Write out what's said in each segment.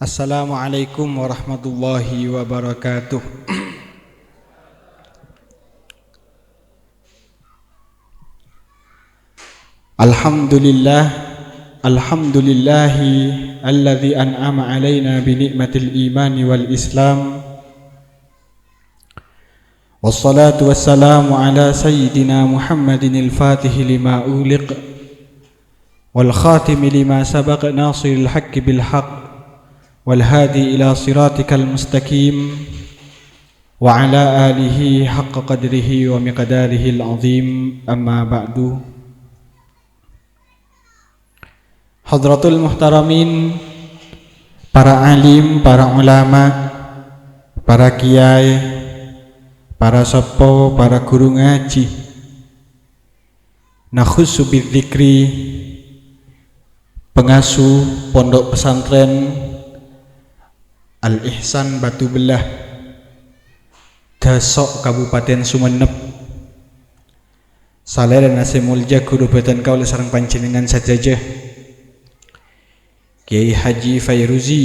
Assalamualaikum warahmatullahi wabarakatuh. Alhamdulillahi alladzi an'ama alaina bi ni'matil imani wal islam. Wassalatu wassalamu ala sayyidina Muhammadin al-Fatih lima uliq wal khatim lima sabaq nasiril haqqi bil haqq wal hadi ila siratikal mustaqim wa ala alihi haqqa qadrihi wa miqdarihi al-azim. Amma ba'du. Hadratul muhtaramin, para alim, para ulama, para kiai, para sepo, para guru ngaji, nakhussu bidzikri, pengasuh pondok pesantren Al-Ihsan Batu Belah, Dasok Kabupaten Sumenep, Saleh dan Asemulja Guru Batan Kaula sareng panjenengan sadajah Kiai Haji Fairuzi.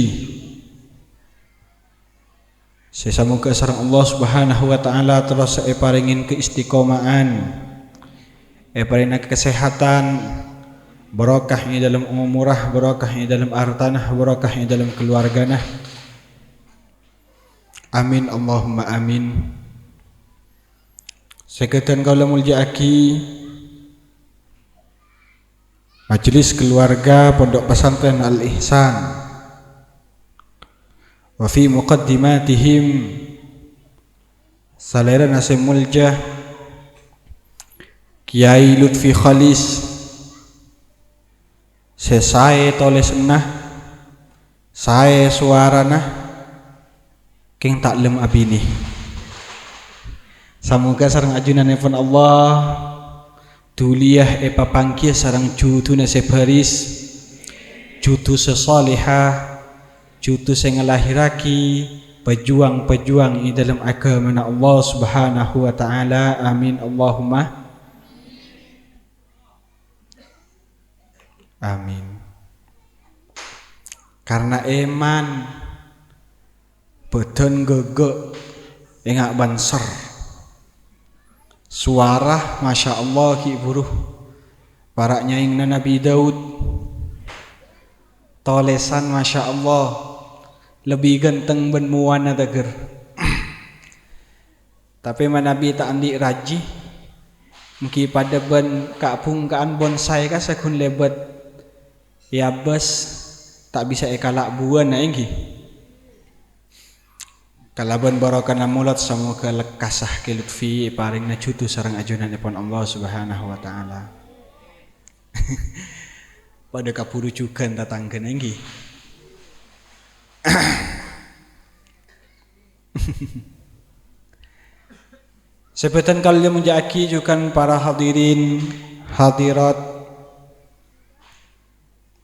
Sesamuga sareng Allah Subhanahu wa taala terus paringin keistiqomahan, paringna kesehatan, barokah di dalam umurah, barokah di dalam hartanah, barokah di dalam keluarganah. Amin Allahumma amin. Sekedan kaula muljaaki Majelis Keluarga Pondok Pesantren Al-Ihsan, wa fi muqaddimatihim Salera Nasim Muljah Kiai Lutfi Khalis, sesae toles enah, sae suarana king taklem abini. Samoga sareng ajunanipun Allah duliyah papangkih sareng jutuna sebaris, jutu sesalihah, jutu sing ngelahiraki pejuang-pejuang di dalam agama Allah Subhanahu wa taala. Amin Allahumma amin. Karena iman badan gegek engak banser, suara Masya Allah ki buruh para nyaingna Nabi Daud, tolesan Masya Allah lebih ganteng ben muwana dager. Tapi Nabi tak andi raji mungkin pada ben kapungkaan bonsai ka sakun lebat ya bes tak bisa ekalak buan na enggi. Kalaban barokana mulat samoga lekasah ke lutfi paringna jutu sareng ajunanipun Allah Subhanahu wa taala. Pada kapurujukan tatangkeun enggi. Sebetan kalian menjaki jukan para hadirin hadirat,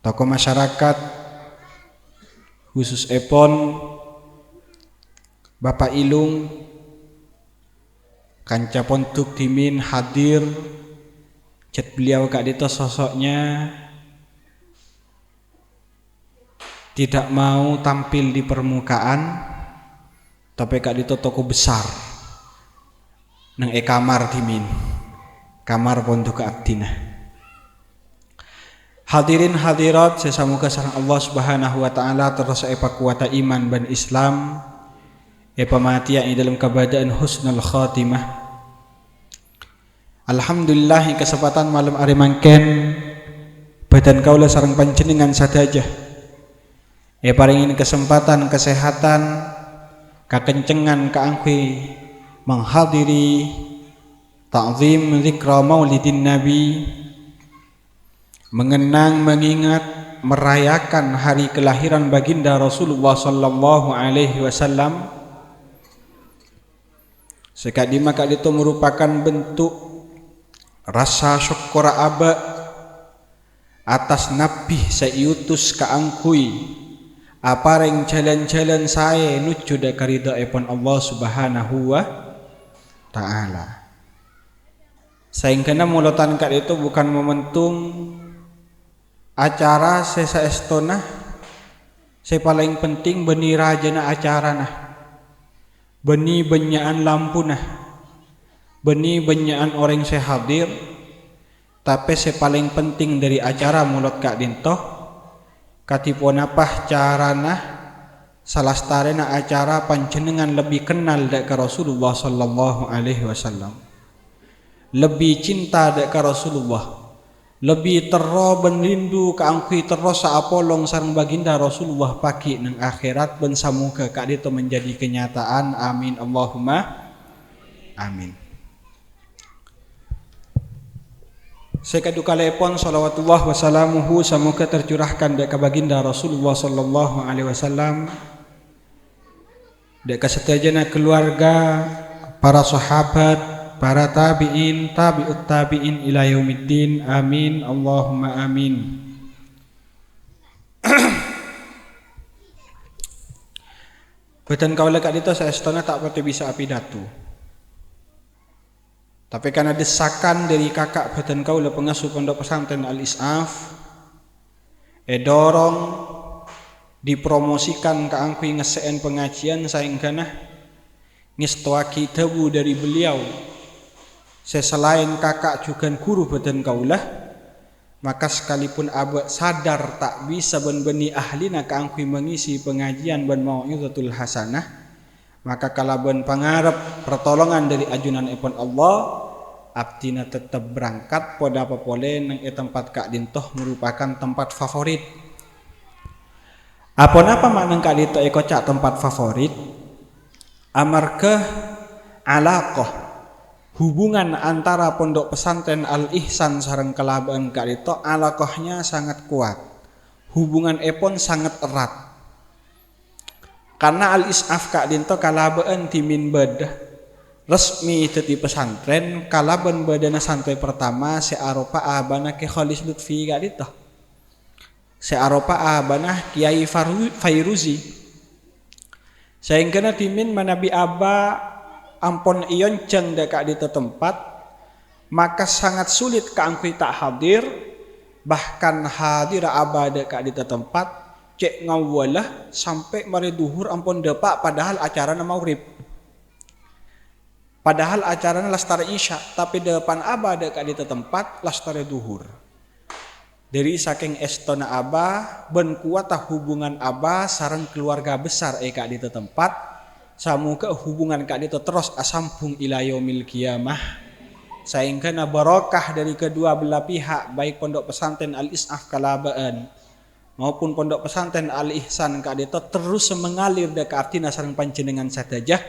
tokoh masyarakat khusus epon Bapak Ilung, kanca pontuk timin hadir, cat beliau kak dito sosoknya tidak mau tampil di permukaan, tapi kak dito toko besar nang kamar timin, kamar pontuk abdina. Hadirin hadirat sesamuga sareng Allah Subhanahu wa taala terus kuwata iman ban Islam, pematian di dalam keadaan husnul khatimah. Alhamdulillah kesempatan malam hari mangken badan kaula sareng panjenengan sadajah paringin kesempatan kesehatan kakencengan kaangkui menghadiri ta'zim zikra maulidin nabi, mengenang, mengingat, merayakan hari kelahiran baginda Rasulullah sallallahu alaihi wasallam. Sekadima kali itu merupakan bentuk rasa syukur aba atas nabi sayutus kaangkui apareng jalan-jalan saya nuju da karidhaipun Allah Subhanahu wa taala. Saingkana mulotan kali itu bukan momentum acara sesaestona Saya paling penting beni rajana acara nah, beni benyaan lampu nah, beni benyaan orang saya hadir. Tapi saya paling penting dari acara mulut kak dintoh katipun apa carana salastarena acara panjenengan lebih kenal dek ke Rasulullah sallallahu alaihi wasallam, lebih cinta dek ke Rasulullah, lebih terro ben rindu kaangkui terro saapolong sareng baginda Rasulullah pagi nang akhirat ben samuga kak dito menjadi kenyataan. Amin Allahumma amin. Sekadu kalepon salawatullah wassalamuhu semoga tercurahkan dek baginda Rasulullah sallallahu alaihi wasallam, dek setajana keluarga, para sahabat, para tabi'in, tabi'ut tabi'in ila yaumiddin. Amin Allahumma amin. Beten kaula kak dito saestona tak pati bisa pidato. Tapi karena desakan dari kakak beten kaula pengasuh pondok pesantren Al-Is'af dorong dipromosikan ke angkui ngeseen pengajian saingkana ngestoaki tebu dari beliau. Selain kakak juga guru beten kaula, maka sekalipun abah sadar tak bisa ben-beni ahlina ke angkui mengisi pengajian ben mau'izatul hasanah, maka kalaban pangarep pertolongan dari ajunan ipun Allah, abdina tetap berangkat pada apa pole nang tempat kak dintoh merupakan tempat favorit. Apa makna kak dintoh cak tempat favorit? Amarga alaqah hubungan antara pondok pesantren Al-Ihsan sareng kelaban kak dintoh alaqahnya sangat kuat. Hubungan ipun sangat erat. Karena Al-Is'af kak dinto kalaban timin badah resmi teti pesantren, kalaban badana santai pertama searopa abana ke Khalis Lutfi kak dinto, searopa abana Kiai Fairuzi. Sehingga timin manabi aba ampon ion ceng dek di tempat, maka sangat sulit keangkui tak hadir, bahkan hadir aba dek di tempat cek ngawalah sampai mari duhur ampun depak padahal acara maghrib, padahal acara lastar isya, tapi depan aba dek di tempat lastar duhur. Dari saking estona aba ben kuatah hubungan aba sareng keluarga besar kak di tempat, samuga hubungan kak di terus asampung ila yaumil qiyamah, sehingga barokah dari kedua belah pihak, baik pondok pesantren Al-Is'af kalabaan maupun pondok pesantren Al-Ihsan kak dito terus mengalir dek artina sareng panjenengan satajah,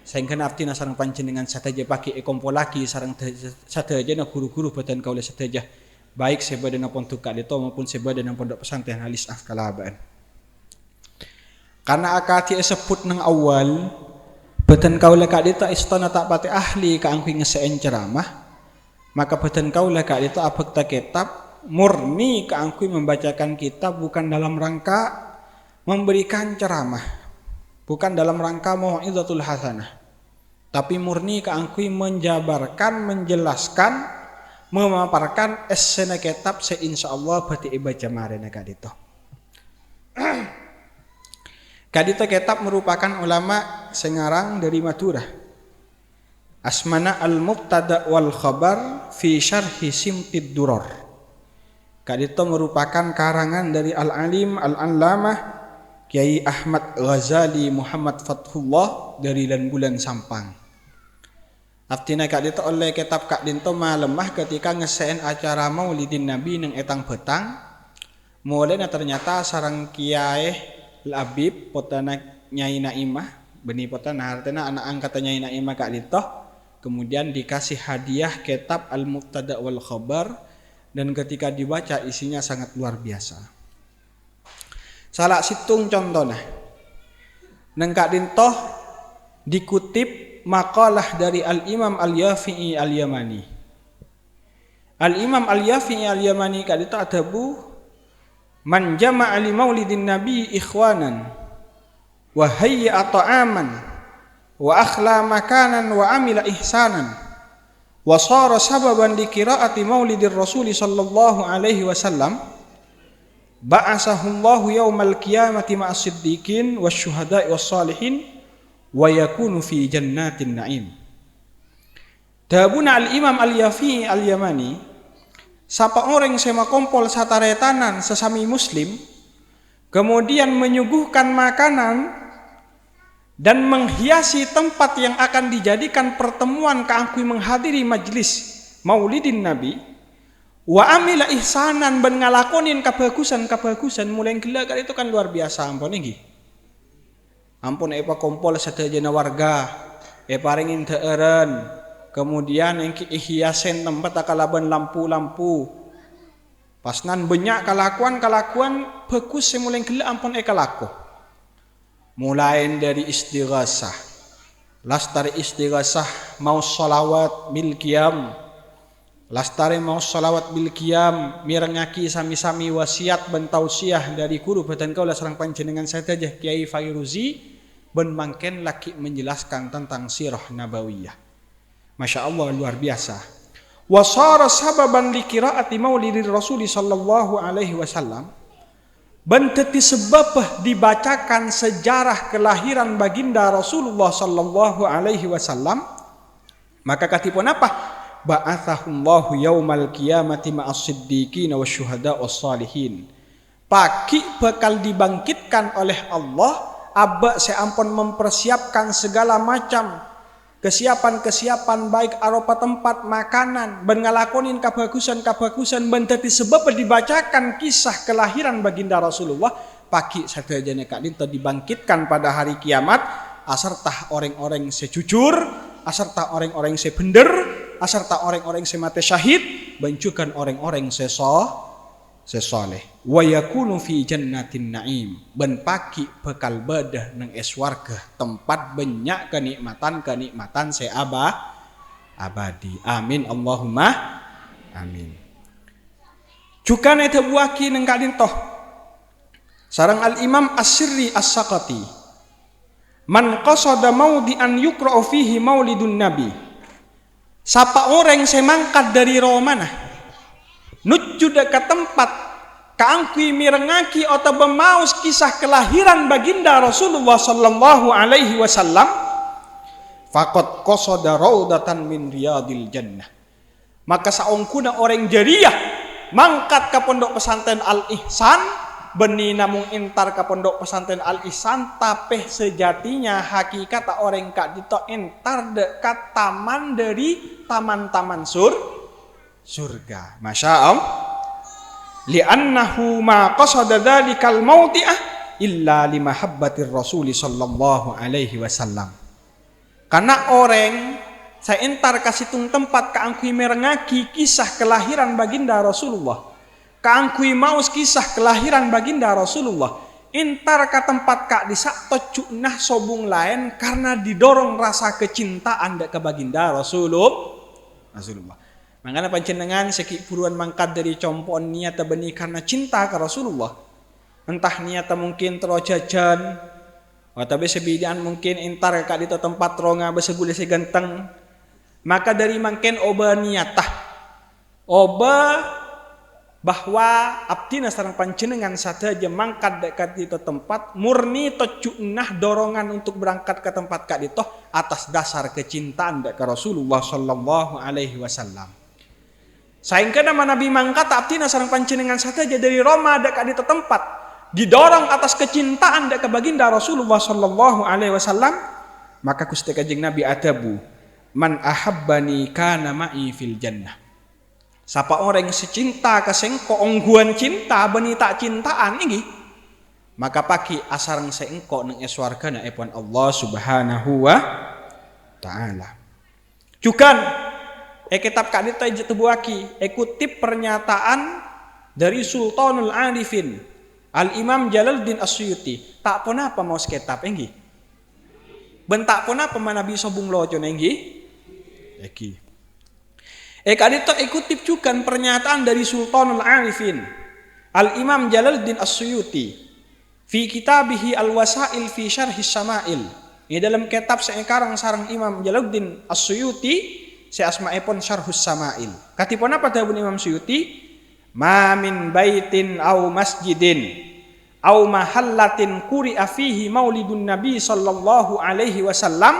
sehingga artina sareng panjenengan satajah pakai ekompolaki sareng satajah na guru-guru beten kaula satajah, baik sebadana pondok kak dito maupun sebadana pondok pesantren Al-Is'af kalabaan. Karena akati sebut nang awal beten kaula kak dito istana tak pati ahli kaangkui ngeseen ceramah, maka beten kaula kak dito abekta kitab murni keangkui membacakan kitab bukan dalam rangka memberikan ceramah, bukan dalam rangka mau'izatul hasanah, tapi murni keangkui menjabarkan, menjelaskan, memaparkan esena kitab seinsyaallah bati ibaca marena kadito. Kadito kitab merupakan ulama sengarang dari Madura. Asmana al-mubtada wal khabar fi syarhi simtid duror. Kadito merupakan karangan dari Al-Alim Al-Allamah Kiai Ahmad Ghazali Muhammad Fathullah dari bulan Sampang. Aftina kadito oleh kitab kak dinto malemah ketika ngeseen acara Maulidin Nabi neng etang petang. Mulai ternyata sarang Kiai Labib potana Nyai Naimah, beni potana artinya anak angkatan Nyai Naimah kak dinto, kemudian dikasih hadiah kitab Al-Mubtada wal Khabar. Dan ketika dibaca isinya sangat luar biasa. Salah situng contohnya. Nengkak dintoh dikutip makalah dari Al-Imam Al-Yafi'i Al-Yamani. Al-Imam Al-Yafi'i Al-Yamani kak dintoh adabu man jama'a li maulidin nabi ikhwanan wa hayya ta'aman wa akhla makanan wa amila ihsanan wa shara sababan li qiraati maulidir rasul sallallahu alaihi wasallam ba'asahullahu yaumal qiyamati ma'as siddiqin wasyuhada'i wassalihin wa yakunu fi jannatin na'im. Dabuna al-Imam al-Yafi'i al-Yamani, sapa orang sema kompol sataretanan sesami muslim, kemudian menyuguhkan makanan dan menghiasi tempat yang akan dijadikan pertemuan keangkui menghadiri majlis maulidin Nabi, wa amila ihsanan ben ngalakonin kebagusan mulai gila kan itu kan luar biasa. Ampun nggih. Ampun epa kompol sadayana warga, paringin teeren. Kemudian yang hiasen tempat akalaban lampu-lampu. Pasnan banyak kalakuan bagus semulai gila ampun kalako. Mulai dari istighasah. Lastari istighasah mau sholawat bil qiyam. Lastari mau sholawat bil qiyam mirengaki sami-sami wasiat ben tausiah dari guru badan kaula sareng panjenengan saja Kiai Fairuzi ben mangken laki menjelaskan tentang sirah nabawiyah. Masya Allah luar biasa. Wasara sababan likiraati maulidir Rasul sallallahu alaihi wasallam. Benteti sebab dibacakan sejarah kelahiran baginda Rasulullah sallallahu alaihi wasallam. Maka katipun apa? Ba'athahullahu yaumal qiyamati ma'as siddiqin wasyuhada wassalihin. Pagi bakal dibangkitkan oleh Allah. Abba seampun mempersiapkan segala macam kesiapan baik arupa tempat makanan ben ngalakonin kabagusan benteti sebab dibacakan kisah kelahiran baginda Rasulullah pagi sadayana kadinto dibangkitkan pada hari kiamat aserta orang-orang sejujur aserta orang-orang sebender aserta orang-orang semate syahid bencukan orang-orang sesoleh wa yakunu fi jannatin na'im ben pagi bekal badah nang eswarga tempat banyak kenikmatan abadi. Amin Allahumma amin. Juga nete buaki nang kadin toh sareng al-Imam As-Sirri As-Saqati man qasada maudian yuqra'u fihi maulidun nabi. Sapa orang semangkat dari Romana nuju ke tempat kaangkui mirengaki atau bemaus kisah kelahiran baginda Rasulullah sallallahu alaihi wasallam faqad qasada raudatan min riyadil jannah. Maka saungkuna orang jariah mangkat ke pondok pesantren Al-Ihsan beni namung entar ke pondok pesantren Al-Ihsan tapi sejatinya hakikat orang kak dito entar dekat taman dari taman-taman surga. Masya Allah. Li'annahu ma qasada dzalikal mauti'ah illa limahabbatir Rasul sallallahu alaihi wasallam. Karena orang saya entar kasitung tempat kaangkui merengaki kisah kelahiran baginda Rasulullah. Kaangkui maus kisah kelahiran baginda Rasulullah. Entar ke tempat kak disak tocuknah sobung lain karena didorong rasa kecintaan ke baginda Rasulullah. Makanya panjenengan sekik buruan mangkat dari compon niat benih karena cinta ke Rasulullah. Entah niat mungkin terojajan, atau sebidian mungkin entar kak di tempat ronga besebule seganteng. Maka dari mangken oba niatah, oba bahwa abdina sareng panjenengan sadaja mangkat dekat di tempat murni tocuknah dorongan untuk berangkat ke tempat kak dito atas dasar kecintaan ke Rasulullah sallallahu alaihi wasallam. Saingkana Nabi mangkat abdina sareng panjenengan sadaja dari Roma dekat di tempat didorong atas kecintaan dekat baginda Rasulullah sallallahu alaihi wasallam, maka Gusti Kanjeng Nabi adabu man ahabbani kana ma'i fil jannah. Sapa orang secinta kasengko ongguan cinta beni tak cintaan ini maka pagi asarang seengko nang eswargana epon Allah subhanahu wa ta'ala. Cukan kitab kadita jatubuaki kutip pernyataan dari Sultanul Arifin Al-Imam Jalaluddin As-Suyuti tak pun apa mau kitab enggi bentak pun apa manabi sobung lojo enggi kadita kutip juga pernyataan dari Sultanul Arifin Al-Imam Jalaluddin As-Suyuti fi kitabihi Al-Wasail fi Syarhis Sama'il. Ini dalam kitab sekarang sarang Imam Jalaluddin As-Suyuti seasma'ipun Syarhus Sama'il. Katipun apa dawuh Imam Suyuti? ma min baitin aw masjidin aw mahallatin quri'a fihi maulidun nabi sallallahu alaihi wasallam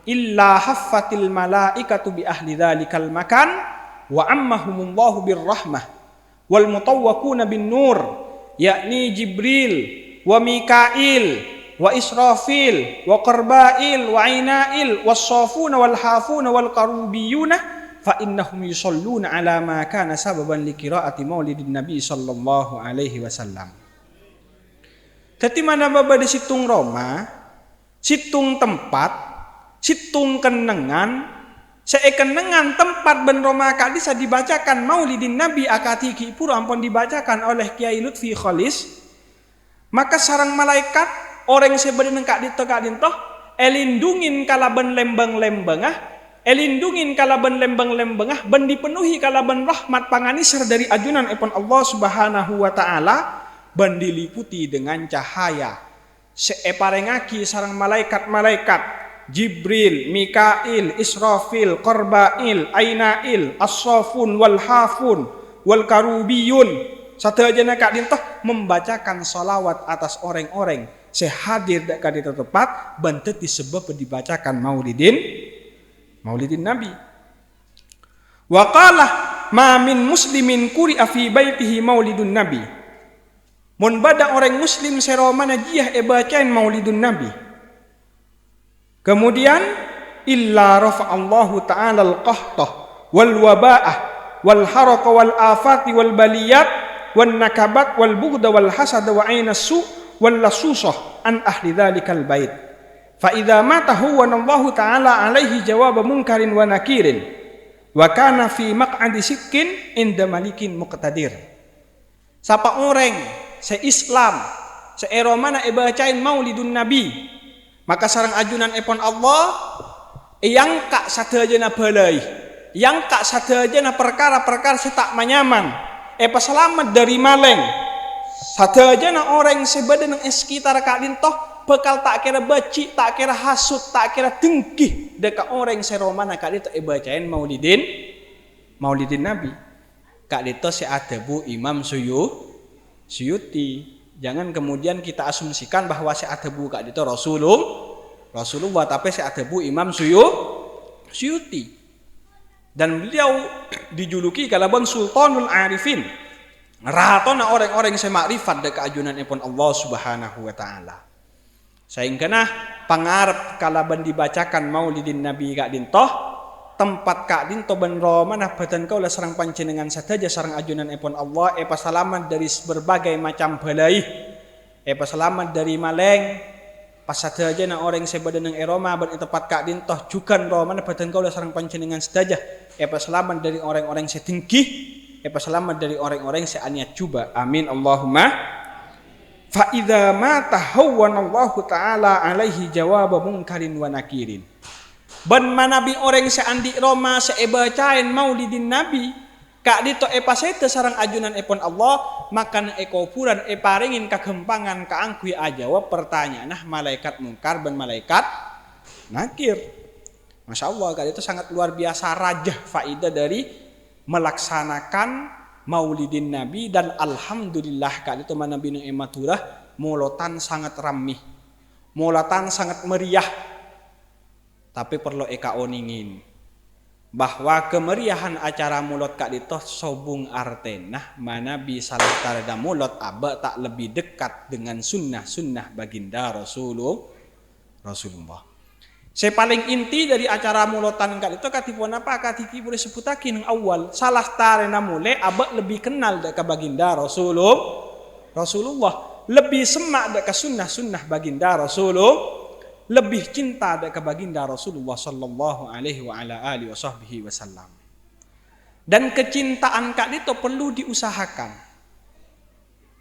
illa haffatil malaikatu bi ahli dzalikal makan wa ammahumullahu birrahmah wal mutawwaquna bin nur yakni Jibril wa Mikail wa Israfil wa Qarbail wa Ainail was-safuna wal hafuna wal qarubiyuna fa innahum yusalluna ala ma kana sababan li qiraati maulidin nabi sallallahu alaihi wasallam. Tati mana baba di situng Roma, situng tempat, situng kenengan, seekenengan tempat ben Roma kadisa dibacakan maulidin nabi akatiki pura ampun dibacakan oleh Kiai Lutfi Khalis, maka sarang malaikat orang sebenarnya kak dito elindungin kalaban lembang-lembangah, elindungin kalaban lembang-lembangah, ben dipenuhi kalaban rahmat panganisar dari ajunan epon Allah subhanahu wa ta'ala, ben diliputi dengan cahaya. Seeparengaki sarang malaikat-malaikat Jibril, Mikail, Israfil, Qarbail, Ainail, As-Safun wal Hafun wal Karubiyun satu aja nak dintoh membacakan salawat atas orang-orang sehadir dak di tempat bantet disebab dibacakan maulidin nabi. Wa qala ma min muslimin quri'a fi baitihi maulidun nabi. Mun bada orang muslim seromana jiah bacain maulidun nabi. Kemudian illa rafa'allahu ta'ala al-qahtah wal waba'ah wal haraka wal afati wal baliyat wan nakabat wal bughda wal hasad wa ainas su wal lasusah an ahli dzalikal bait fa idza mata huwa Allahu ta'ala alaihi jawab munkarin wa nakirin wa kana fi maq'adi sikkin inda malikin muqtadir. Sapa orang se-Islam se-eromana bacain maulidun nabi maka sarang ajunan epon Allah yang kak sadayana balai yang kak sadayana perkara-perkara setak manyaman selamat dari maleng sadayana orang sebadan yang sekitar kak dintoh bekal tak kira baci tak kira hasut tak kira dengkih deka orang seromana kak dito bacain maulidin nabi kak dito seadabu Imam Suyuti. Jangan kemudian kita asumsikan bahwa seadabu kak dito Rasulullah tapi seadabu Imam Suyuti. Dan beliau dijuluki kalaban Sultanul Arifin. Ratona orang-orang yang semakrifat dek ajunan ipun Allah Subhanahu wa taala. Saingkana pangarep kalaban dibacakan maulidin nabi kak dintoh tempat kak dinto ben romana badan kau lah sarang panjenengan sadaja sarang ajunan ipun Allah selamat dari berbagai macam balai selamat dari maleng pas sadaja na orang sebadan ng eroma ban tempat kak dintoh jukan romana badan kau lah sarang panjenengan sadaja selamat dari orang-orang setinggi selamat dari orang-orang seaniat cuba amin Allahumma fa idza mata hawwana Allah taala alaihi jawab munkarin wa nakirin. Ban manabi orang seandi Roma sebacain maulidin nabi kak dito pasete sarang ajunan epon Allah makan ekopuran paringin kagempangan kaangkui ajawab pertanyaan malaikat mungkar ban malaikat nakir. Masya Allah kak dito sangat luar biasa rajah faidah dari melaksanakan maulidin nabi dan alhamdulillah kak dito manabi ng ematurah molotan sangat ramih molotan sangat meriah. Tapi perlu eka oningin bahwa kemeriahan acara mulot kak dito sobung artenah mana bisa tarada mulot aba tak lebih dekat dengan sunnah baginda Rasulullah. Saya paling inti dari acara mulotan kak dito katipun apa katiki boleh sebutakin yang awal salah tarena mule aba lebih kenal deka baginda Rasulullah lebih semak deka sunnah baginda Rasulullah lebih cinta ke baginda Rasulullah sallallahu alaihi wa ala alihi wasallam. Dan kecintaan kak itu perlu diusahakan.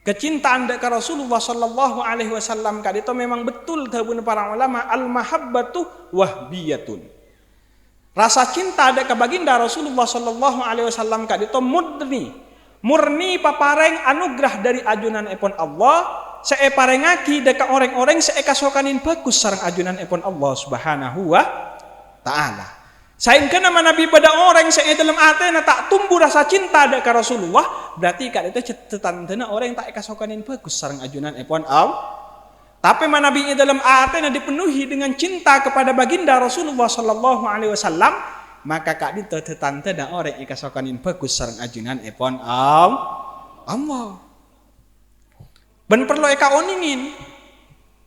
Kecintaan ke Rasulullah sallallahu alaihi wasallam kak itu memang betul tabun para ulama al-mahabbatu wahbiyatun. Rasa cinta ke baginda Rasulullah sallallahu alaihi wasallam kak itu murni papareng anugerah dari ajunan epon Allah. Saya parengaki deka orang-orang saya kasokanin bagus sarang ajunan epon Allah Subhanahu wa taala. Sehingga nama Nabi pada orang saya dalam atena tak tumbuh rasa cinta ada ke Rasulullah, berarti kat itu tetandana orang yang tak kasokanin bagus sareng ajunan epon Allah. Tapi mana Nabi dalam atena dipenuhi dengan cinta kepada baginda Rasulullah sallallahu alaihi wasallam, maka kak itu tetandana orang yang kasokanin bagus sareng ajunan epon Allah. Ben perlu eka oningin.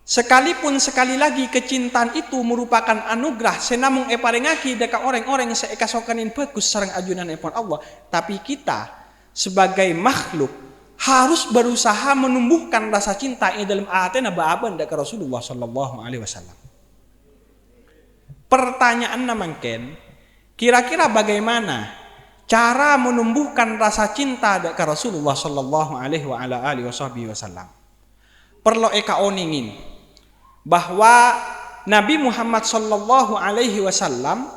Sekalipun sekali lagi kecintaan itu merupakan anugerah senamung eparengaki deka orang-orang yang seeka sokanin bagus sareng ajunan epon Allah, tapi kita sebagai makhluk harus berusaha menumbuhkan rasa cinta yang dalam atena baaban deka Rasulullah sallallahu alaihi wasallam. Pertanyaan namangken, kira-kira bagaimana cara menumbuhkan rasa cinta deka Rasulullah sallallahu alaihi wasallam? Perlu eka oningin bahwa Nabi Muhammad sallallahu alaihi wasallam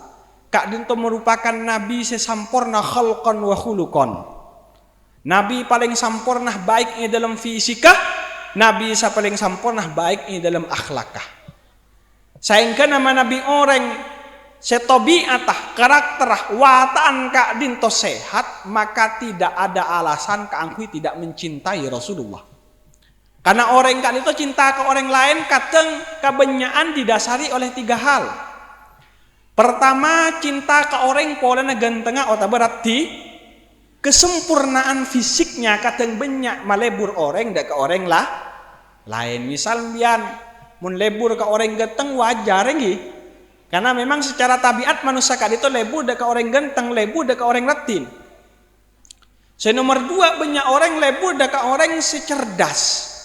kak dinto merupakan nabi sesampurna khalqan wa khuluqan. Nabi paling sampurna baik dalam fisikah, nabi paling sampurna baik dalam akhlakah. Sehingga nama nabi orang setobiatah karakterah wataan kak dinto sehat, maka tidak ada alasan kak angkui tidak mencintai Rasulullah. Karena orang kan itu cinta ke orang lain kadang kebanyakan didasari oleh 3 hal. Pertama, cinta ke orang polanya gantengah atau berarti kesempurnaan fisiknya kadang banyak malebur orang dak ke orang lain. Misal bian mun lebur ke orang ganteng wajar nggih. Karena memang secara tabiat manusia kan itu lebur dak ke orang ganteng, lebur dak ke orang retin. Nomor 2, banyak orang lebur dak ke orang secerdas.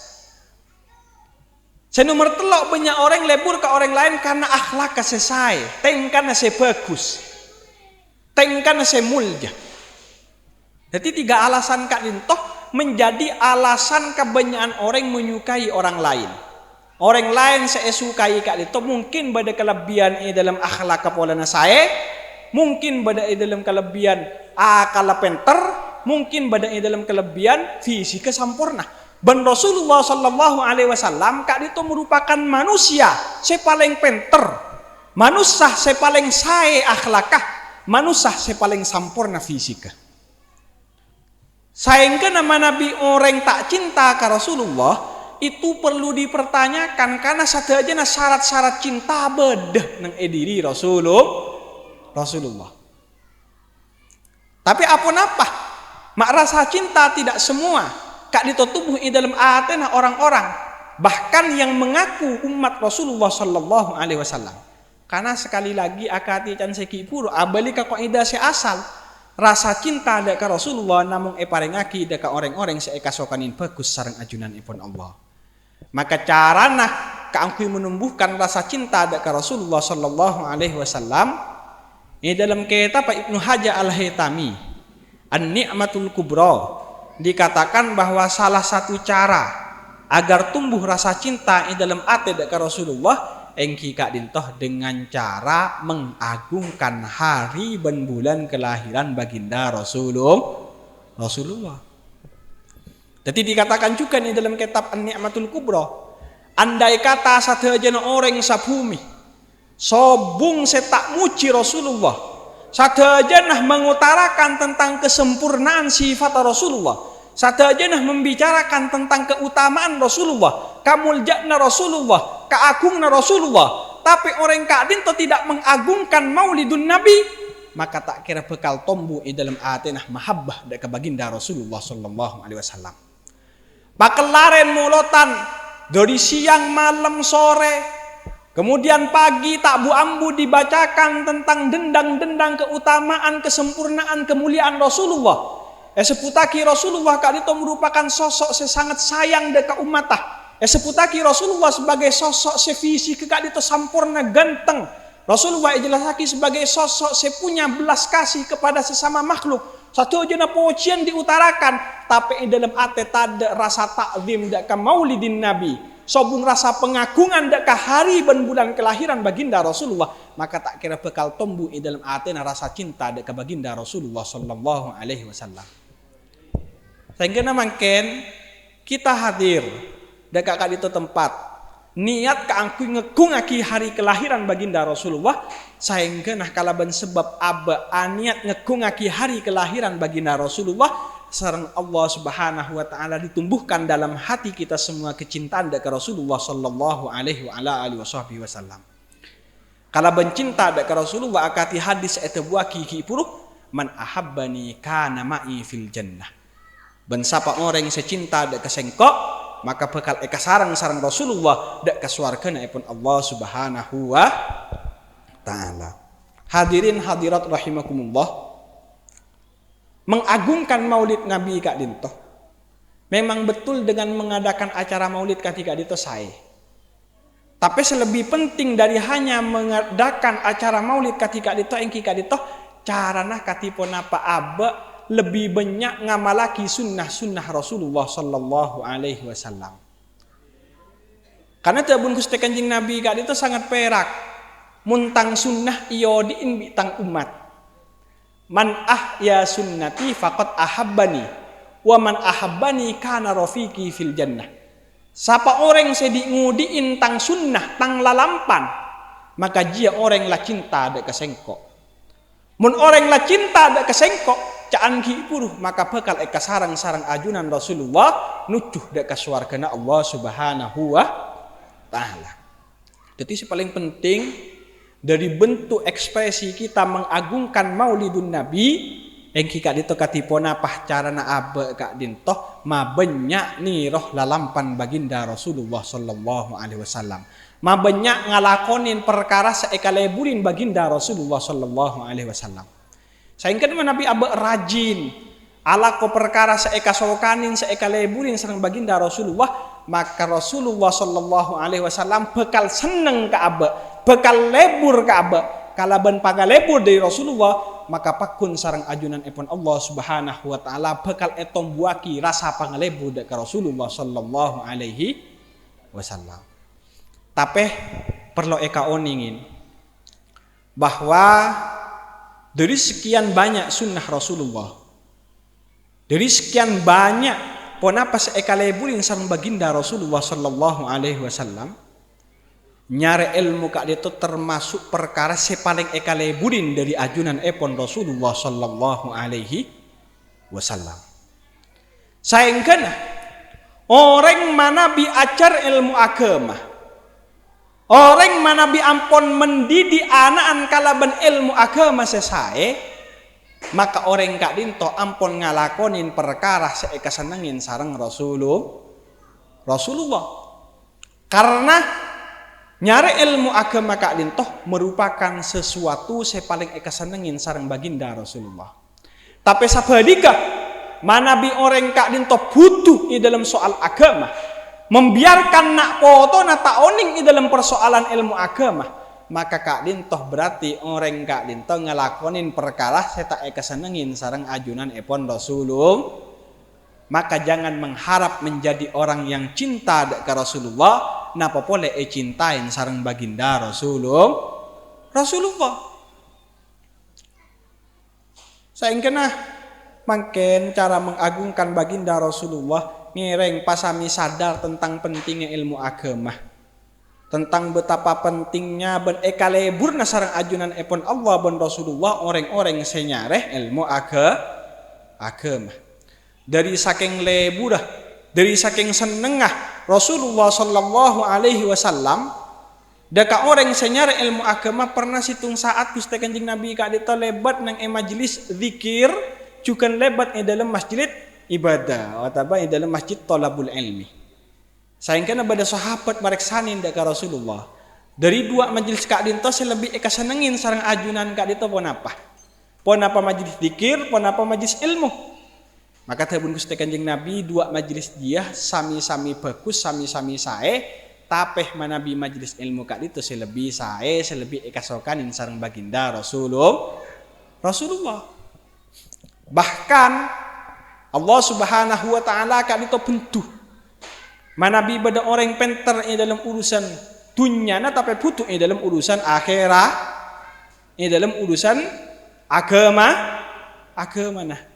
Nomor 3, banyak orang lebur ke orang lain karena akhlak sesai, tengkan bagus, tengkan mulja. Jadi 3 alasan kak dintoh menjadi alasan kebanyakan orang menyukai orang lain. Orang lain saya sukai kak dintoh mungkin pada kelebihan dalam akhlak kapolana saya, mungkin pada dalam kelebihan akal pinter, mungkin pada dalam kelebihan fisik sempurna. Dan Rasulullah sallallahu alaihi wasallam kak itu merupakan manusia sepaling pinter, manusia sepaling sae akhlakah, manusia sepaling sampurna fisika. Sehingga nama Nabi orang tak cinta ke Rasulullah itu perlu dipertanyakan karena saja syarat-syarat cinta bedah nang ediri Rasulullah. Tapi apa mak rasa cinta tidak semua kak ditutubuh dalam atena orang-orang bahkan yang mengaku umat Rasulullah sallallahu alaihi wasallam. Karena sekali lagi akati can sekipuru abali ka kaidah asal rasa cinta deka Rasulullah namung eparengaki deka orang-orang seeka sokanin bagus sareng ajunan ipun Allah. Maka carana kaangkui menumbuhkan rasa cinta deka Rasulullah sallallahu alaihi wasallam ini dalam kitab Ibnu Hajar Al-Haytami An-Ni'matul Kubra dikatakan bahwa salah satu cara agar tumbuh rasa cinta di dalam hati deka Rasulullah engki kak dintoh dengan cara mengagungkan hari dan bulan kelahiran baginda Rasulullah. Jadi dikatakan juga di dalam kitab An-Ni'matul Kubra, andai kata sadayana orang sabumi sobung setak muji Rasulullah, sadayana mengutarakan tentang kesempurnaan sifat Rasulullah, sadayana membicarakan tentang keutamaan Rasulullah, kamuljana Rasulullah, keagungna Rasulullah, tapi orang kadin itu tidak mengagungkan maulidun Nabi, maka tak kira bekal tumbuh di dalam atenah mahabbah deka baginda Rasulullah sallallahu alaihi wasallam. Pakelaren mulotan dari siang malam sore, kemudian pagi tak bu-ambu dibacakan tentang dendang-dendang keutamaan, kesempurnaan, kemuliaan Rasulullah. Seputaki Rasulullah kali itu merupakan sosok sesangat sayang deka umatah. Seputaki Rasulullah sebagai sosok sevisi kekali itu sampurna ganteng. Rasulullah jelasaki sebagai sosok sepunya belas kasih kepada sesama makhluk. Satu aja pujian diutarakan, tapi dalam hati tak ada rasa takzim deka maulidin Nabi. Sobung rasa pengagungan deka hari dan bulan kelahiran baginda Rasulullah, maka tak kira bekal tumbuh di dalam hati rasa cinta deka baginda Rasulullah sallallahu alaihi wasallam. Sehingga namaken kita hadir deka kali itu tempat niat keangku ngegungaki hari kelahiran baginda Rasulullah sehingga nah kalaban sebab aba aniat ngegungaki hari kelahiran baginda Rasulullah sareng Allah Subhanahu wa taala ditumbuhkan dalam hati kita semua kecintaan ke Rasulullah sallallahu alaihi wa ala alihi wasallam. Kalaban cinta ke Rasulullah akati hadis eta buaki ki puruh man ahabbani kana ma'i fil jannah. Ben sapa orang yang secinta dak kesengkok maka bekal eka sarang Rasulullah dak ka swargana ipun Allah Subhanahu wa taala. Hadirin hadirat rahimakumullah, mengagungkan maulid Nabi Kak Dinto memang betul dengan mengadakan acara maulid ketika Dinto saya. Tapi selebih penting dari hanya mengadakan acara maulid ketika Dinto engki Kak Dinto carana katipun apa aba lebih banyak ngamalaki sunnah Rasulullah sallallahu alaihi wasallam. Karena tabun Gusti Kanjeng Nabi Kak Dinto sangat perak. Muntang sunnah iyo diinbitang umat. Man ahya sunnati faqad ahabbani wa man ahabbani kana rafiqi fil jannah. Sapa orang sedi ngudiin tang sunnah tang lalampan maka dia orang la cinta dak kesengkok. Mun orang la cinta dak kesengkok caan ki puruh maka bekal eka sarang-sarang ajunan Rasulullah nujuh dak ka swargana Allah Subhanahu wa taala. Jadi paling penting dari bentuk ekspresi kita mengagungkan maulidun Nabi yang kika dito katipona pah carana abe kak dintoh ma banyak niroh lalampan baginda Rasulullah sallallahu alaihi wasallam. Ma banyak ngalakonin perkara seekaleburin baginda Rasulullah sallallahu alaihi wasallam. Saingkan Nabi abe rajin alako perkara seeka sokanin seekaleburin sareng baginda Rasulullah maka Rasulullah sallallahu alaihi wasallam bekal seneng ka abe bekal lebur ka aba kalaban pagalebur dari Rasulullah maka pakun sarang ajunan ipun Allah Subhanahu wa taala bekal etom buaki rasa pangalebur ka Rasulullah sallallahu alaihi wasallam. Tapi perlu eka oningin bahwa dari sekian banyak sunnah Rasulullah, dari sekian banyak ponapa seeka leburin sareng baginda Rasulullah sallallahu alaihi wasallam nyare ilmu kak itu termasuk perkara sepaling eka leburin dari ajunan epon Rasulullah sallallahu alaihi wasallam. Saengkeun orang mana bi ajar ilmu agama, orang mana bi ampon mendidi anaan kalaban ilmu agama sesae, maka orang kak dinto ampon ngalakonin perkara seeka senengin sareng Rasulullah. Karena nyare ilmu agama kak dintoh merupakan sesuatu saya paling eka senengin sareng baginda Rasulullah. Tapi sabadika mana bi orang kak dintoh butuh di dalam soal agama, membiarkan nak foto na taoning di dalam persoalan ilmu agama, maka kak dintoh berarti orang kak dintoh ngelakonin perkara saya tak eka senengin sareng ajunan epon Rasulullah. Maka jangan mengharap menjadi orang yang cinta ke Rasulullah, napa boleh cintain sareng baginda Rasulullah. Saengkeuna mangken cara mengagungkan baginda Rasulullah ngereng pasami sadar tentang pentingnya ilmu agama. Tentang betapa pentingnya ben eka leburna sareng ajunan epon Allah ben Rasulullah orang-orang senyareh ilmu agama. Dari saking leburah, dari saking senengah Rasulullah sallallahu alaihi wasallam daka orang senyara ilmu agama pernah situng saat Gusti Kanjeng Nabi kak dito lebat nang majelis zikir cukan lebat dalam masjid ibadah atau dalam masjid tolabul ilmi. Saingkan pada sahabat mareksanin daka Rasulullah dari dua majelis kak dito selebih eka senengin sareng ajunan kak dito pon apa majelis zikir pon apa majelis ilmu. Maka tabun Gusti Kanjeng Nabi dua majelis dia sami-sami bagus sami-sami sae tapeh manabi majelis ilmu kak itu selebih sae selebih ekasokanin sareng baginda Rasulullah. Bahkan Allah Subhanahu wa taala kak itu bentuh manabi bada orang penter dalam urusan dunia na tapi butuh dalam urusan akhirat dalam urusan agama nah.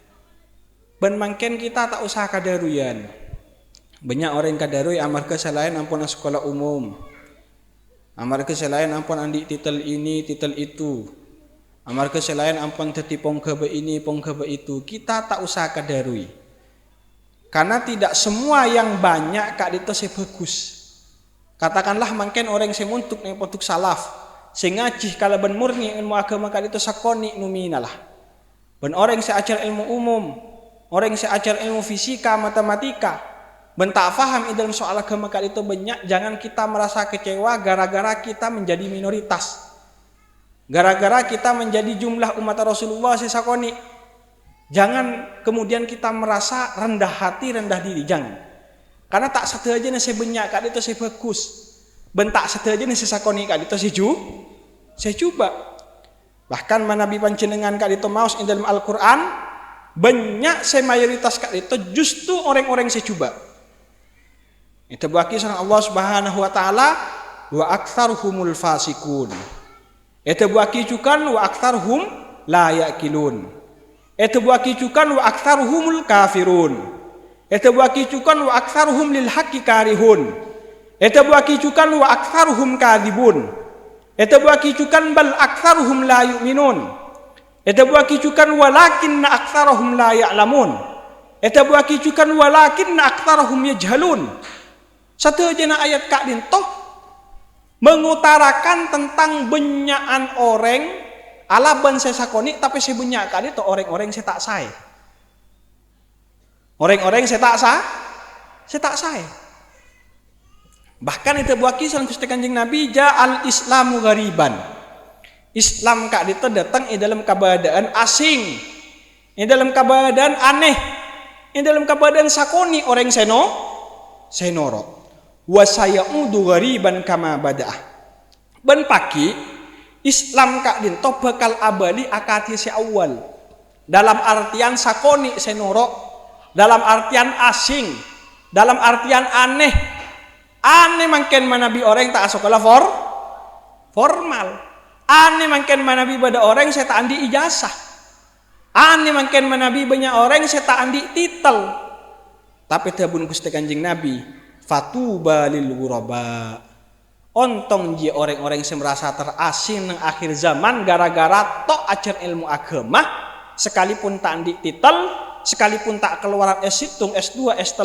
Ben mangken kita tak usah kadaruyan. Banyak orang kadarui amarga selain ampun sekolah umum. Amarga selain ampun andi titel ini, titel itu. Amarga selain ampun teti pongkebe ini, pongkebe itu. Kita tak usah kadarui. Karena tidak semua yang banyak kak itu bagus. Katakanlah mungkin orang yang muntuk nih potuk salaf, sehingga cih kalau ben murni ilmu agama kak itu sakoni numinalah. Ben orang yang ajar ilmu umum, orang yang ajar ilmu fisika, matematika, ben tak faham dalam soal agama kak itu banyak. Jangan kita merasa kecewa gara-gara kita menjadi minoritas, gara-gara kita menjadi jumlah umat Rasulullah sesakoni. Jangan kemudian kita merasa rendah hati, rendah diri, jangan. Karena tak satu aja nih saya banyak kali itu saya bagus. Bentak satu aja nih saya sakoni kali itu saya coba. Bahkan Nabi panjenengan kali itu maus dalam Al-Quran banyak saya mayoritas kali itu justru orang-orang saya coba. Itu bagi sang Allah Subhanahu Wa Taala wa aktsaruhumul fasikun. Itu bagi cukan wa aktsaruhum la yaqilun. Itu bagi cukan wa aktsaruhumul kafirun. Itu bagi cukan wa aktsaruhum lil haqqi karihun. Itu bagi cukan wa aktsaruhum kadibun. Itu bagi cukan bal aktsaruhum la yu'minun. Itu bagi cukan walakinna aktsaruhum la ya'lamun. Itu bagi cukan walakinna aktsaruhum yajhalun. Satu aja ayat kak dintoh mengutarakan tentang benyakan orang alaban saya sakoni tapi saya banyak kali itu orang-orang saya tak say. Orang-orang saya tak say. Bahkan itu buat kisah Gusti Kanjeng Nabi ja'al islamu ghariban. Islam kak itu datang dalam keadaan asing. Dalam keadaan aneh. Dalam keadaan sakoni orang senoro. Wa sayaudu ghariban kama bada'ah. Ben paki Islam kak dinto bakal abadi akati si awal. Dalam artian sakoni senoro, dalam artian asing, dalam artian aneh. Aneh mungkin manabi orang tak sekolah formal. Aneh mungkin manabi pada orang saya tak andi ijazah. Aneh mungkin manabi banyak orang saya tak andi titel. Tapi tabun Gusti Kanjeng Nabi, fatuba lil ghuraba. Ontong je orang-orang yang merasa terasing nang akhir zaman gara-gara tok ajar ilmu agama sekalipun tak andi titel, sekalipun tak keluaran S1, S2, S3,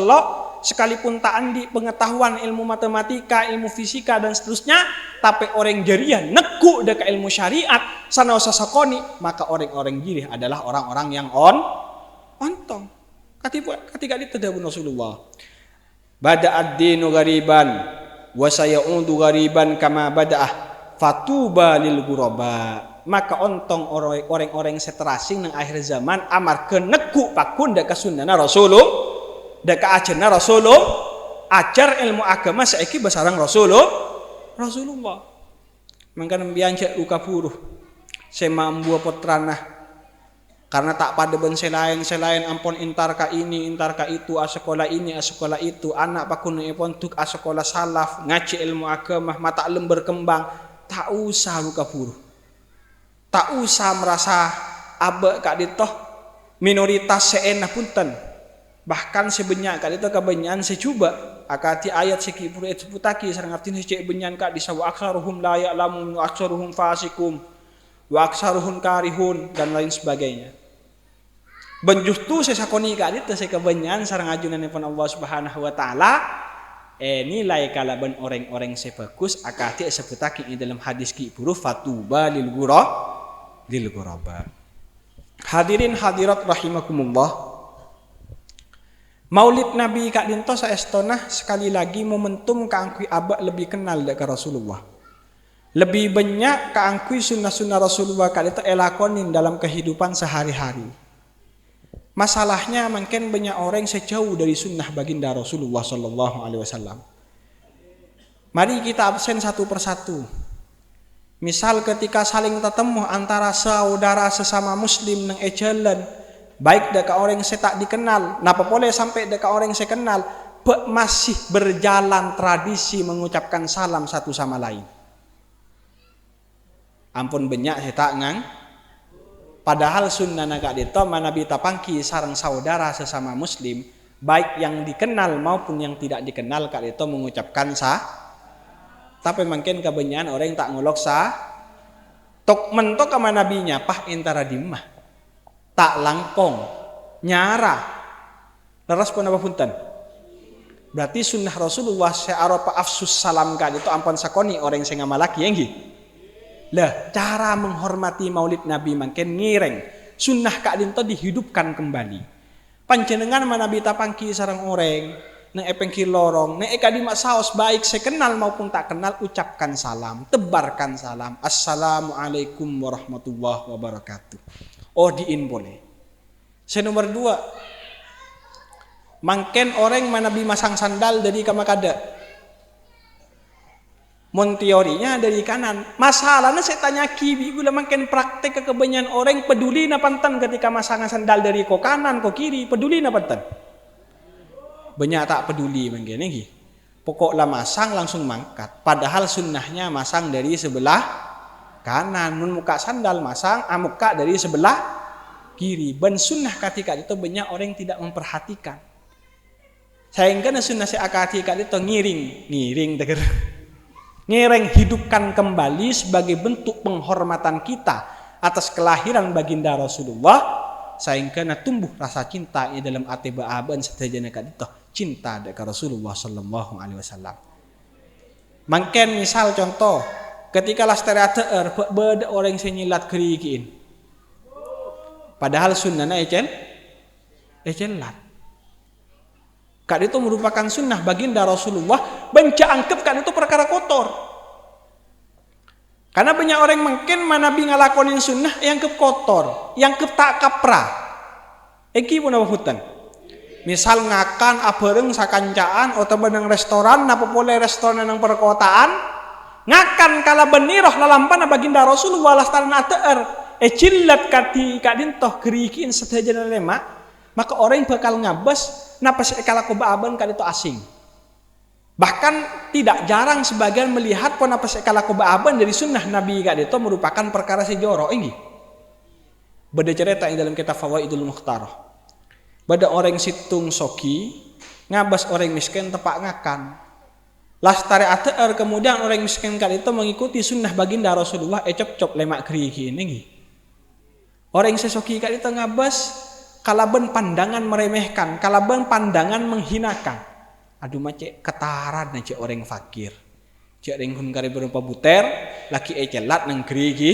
sekalipun tak andi pengetahuan ilmu matematika, ilmu fisika dan seterusnya, tapi orang jariah neku deka ilmu syariat sana usah sakoni, maka orang-orang jirih adalah orang-orang yang ontong. Ketika ditadabun Rasulullah. Bada'ad dinu ghariban wa sayaudu ghariban kama bada'ah fatuba lil ghuraba. Maka ontong orang-orang seterasing nang akhir zaman amar keneku pakun deka sunnana Rasulullah deka ajarna Rasulullah ajar ilmu agama saiki basarang Rasulullah. Mangka nembian cek luka puruh sema mbua potranah karena tak pada ben selain ampon intar ka ini intar ka itu asekolah ini asekolah itu anak pakun ipon tuk asekolah salaf ngaji ilmu agama mata lem berkembang tak usah luka puruh. Tak usah merasa abe kak ditoh minoritas seenah punten. Bahkan sebenyak kak ditoh kebanyakan secuba akati ayat sekipuru itu putaki sareng artinya cek benyan kak disawa aksaruhum la ya'lamun wa aksaruhum fasikum wa aksaruhum karihun dan lain sebagainya. Benjustu sesakoni kak ditoh sekebanyakan sareng ajunan pun Allah Subhanahu Wa Taala nilai kalaban orang-orang sebagus akati seputaki dalam hadis ki puru fatuba lil ghuraba. Hadirin hadirat rahimakumullah. Maulid Nabi kak dinto saestonah sekali lagi momentum kaangkui abak lebih kenal deka Rasulullah. Lebih banyak kaangkui sunnah-sunnah Rasulullah kak dinto elakonin dalam kehidupan sehari-hari. Masalahnya mungkin banyak orang sejauh dari sunnah baginda Rasulullah Sallallahu Alaihi Wasallam. Mari kita absen satu persatu. Misal ketika saling ketemu antara saudara sesama muslim nang ejalan, baik deka orang yang saya tak dikenal, napa boleh sampai deka orang yang saya kenal, masih berjalan tradisi mengucapkan salam satu sama lain. Ampun banyak saya tak ngang. Padahal sunnah naga dito manabi tapangki sarang saudara sesama muslim, baik yang dikenal maupun yang tidak dikenal kak dito mengucapkan Tapi mungkin kebanyakan orang tak ngolok tok mentok sama nabinya pah intara dimah tak langkong nyara leras pun apa punten. Berarti sunnah Rasulullah searopa afsus salam kan itu ampun sakoni orang sing ngamalaki enggi. Lah cara menghormati maulid nabi mungkin ngireng sunnah kak dinto dihidupkan kembali. Panjenengan manabi tapangki sarang orang nang epengki lorong nang eka dimak saos baik sekenal maupun tak kenal ucapkan salam, tebarkan salam. Assalamualaikum warahmatullahi wabarakatuh. Oh diin boleh. Nomor 2. Mangken orang manabi masang sandal dari kamakada. Mon teorinya dari kanan. Masalahnya saya tanya kibi gula mangken praktek kebanyakan orang peduli napantan ketika masang sandal dari ko kanan ko kiri peduli napantan. Banyak tak peduli mungkin lagi. Pokoklah masang langsung mangkat. Padahal sunnahnya masang dari sebelah kanan. Nun muka sandal masang muka dari sebelah kiri. Ben sunnah ketika itu banyak orang tidak memperhatikan. Sehingga sunnah ketika itu ngiring deger. Ngiring hidupkan kembali sebagai bentuk penghormatan kita atas kelahiran baginda Rasulullah. Sehingga tumbuh rasa cinta dalam hati baaban setajana kadito cinta dekat Rasulullah sallallahu alaihi wasallam. Mangken misal contoh ketika lastari ateer beda orang senyilat kerikiin. Padahal sunnahnya ecelat. Kad itu merupakan sunnah baginda Rasulullah benca angkep kad itu perkara kotor. Karena banyak orang mungkin manabi ngalakonin sunnah yang ke kotor, yang ke tak kapra. Eki pun apa hutan. Misal ngakan abareng sakancaan atau benang restoran, apa boleh restoran yang perkotaan, ngakan kala beniroh lalampan baginda Rasulullah lastana ateer, cilat kadintoh gerikin setajana lemak, maka orang bakal ngabas napa sekala kebaaban kadito asing. Bahkan tidak jarang sebagian melihat pun apa sekala kebaaban dari sunnah Nabi kadito merupakan perkara sejoro ini. Beda cerita yang dalam kitab Fawaidul Mukhtarah. Bada orang situng soki ngabas orang miskin tepak ngakan. Lastari ateer kemudian orang miskin kadito mengikuti sunnah baginda Rasulullah cop lemak keriki ini. Orang sesoki kadito ngabas kalaban pandangan meremehkan, kalaban pandangan menghinakan. Aduh macet ketaran cek orang fakir. Cek ringkun kari berupa buter, laki ecelat nang gerigi.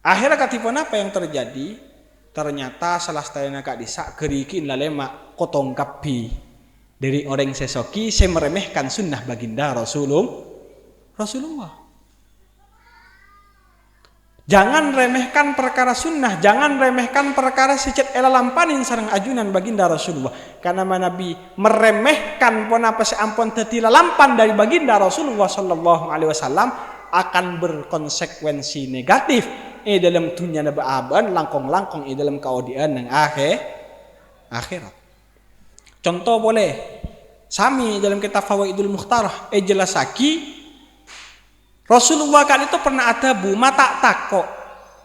Akhirnya katipun apa yang terjadi? Ternyata salah setayana kak disak gerikin lalema kotong kapi dari orang sesoki saya meremehkan sunnah baginda Rasulullah. Jangan remehkan perkara sunnah, jangan remehkan perkara secet elalampanin sareng ajunan baginda Rasulullah. Karena Nabi meremehkan pun apa seampun tetila lampan dari baginda Rasulullah sallallahu alaihi wasallam akan berkonsekuensi negatif dalam dunia baaban langkong-langkong dalam kaudian yang akhirat. Contoh boleh sami dalam kitab Fawaidul Mukhtarah jelasaki Rasulullah kan itu pernah ada mata takok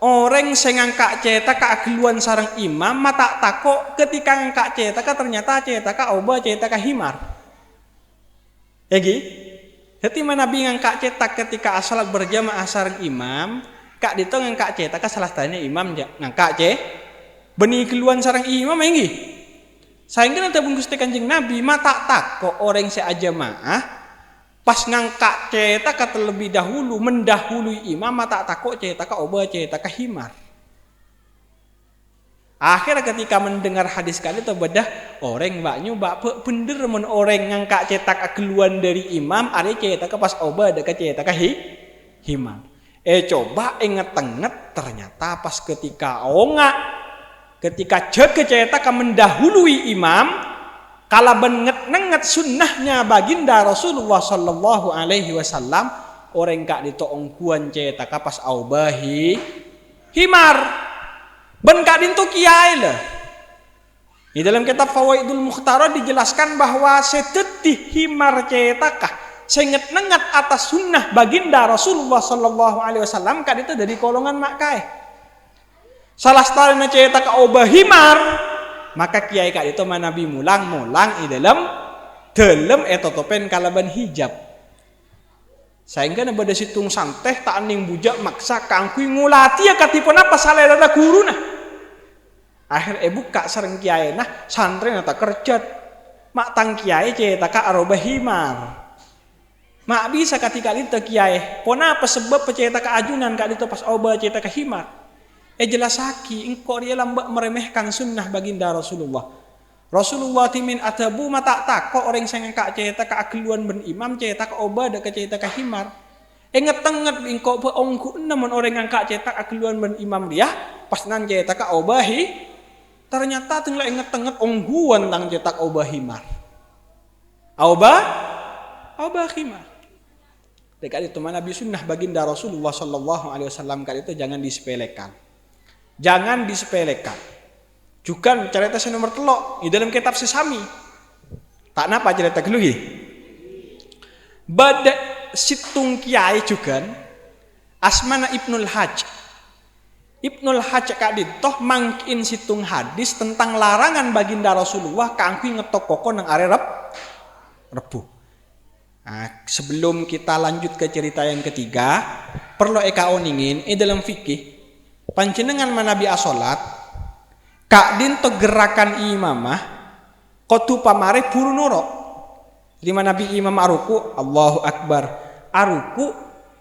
orang sing ngangkak cetak keageluan sareng imam mata takok ketika ngangkak cetak ternyata cetak oba cetak himar. Egi, jadi Nabi ngangkak cetak ketika salat berjamaah sareng imam, kak dito ngangkak cetak salah tanya imam ngangkak beni keluan sareng imam egi. Sehingga nanti Gusti Kanjeng Nabi mata takok orang seajamaah pas ngangkak cetak terlebih dahulu mendahului imam tak takut cetak oba cetak himar. Akhirnya ketika mendengar hadis kali itu bedah orang baknyu bak bener men orang ngangkak cetak keluar dari imam ada cetak pas oba dekat cetak himar. Coba inget-inget ternyata pas ketika ketika cetak mendahului imam kala benget sunnahnya baginda Rasulullah sallallahu alaihi wasallam orang kak ditoongkuan cetak pas aubahi himar ben kak dintu kiai lah. Di dalam kitab Fawaidul Mukhtarah dijelaskan bahwa setetih himar cetakah senget nengat atas sunnah baginda Rasulullah sallallahu alaihi wasallam kak itu dari golongan makai. Salah satunya cetak aubah himar maka kiai kak itu Nabi mulang di dalam dalam totopen kalaban hijab. Sehingga na pada situng santeh tak aning bujak maksa kangkui ngulati ya katipun apa salah ada guru nah. Akhir buka sareng kiai nah santri nata kerjat. Mak tang kiai ceta ka arobah himar. Mak bisa ketika itu kiai. Pona apa sebab peceta ka ajunan kak itu pas oba ceta ka himar. Jelas haki engkau dia lambak meremehkan sunnah baginda Rasulullah. Rasulullah timin atabu mata takok orang sing kak ceta ka ageluan ben imam ceta ka oba da ka ceta ka himar. Ngetenget engkau be ongku namun orang yang kak ceta ageluan ben imam dia pas nan ceta ka obahi ternyata tenglah ngetenget ongguan tang cetak oba himar. Oba himar. Dekat itu mana Nabi sunnah baginda Rasulullah sallallahu alaihi wasallam kali itu jangan disepelekan. Jangan disepelekan. Juga cerita nomor telok di dalam kitab Sesami. Tak napa cerita gelugi. Bada situng kiai juga asmana Ibnul Hajj. Ibnul Hajj kak toh mangkin situng hadis tentang larangan baginda Rasulullah kangkui ngetok koko nang are rebu. Nah, sebelum kita lanjut ke cerita yang ketiga, perlu eka oningin dalam fikih panjenengan manabi asolat kak dinto gerakan imamah kotu pamare buru noro. Di manabi imam aruku Allahu Akbar aruku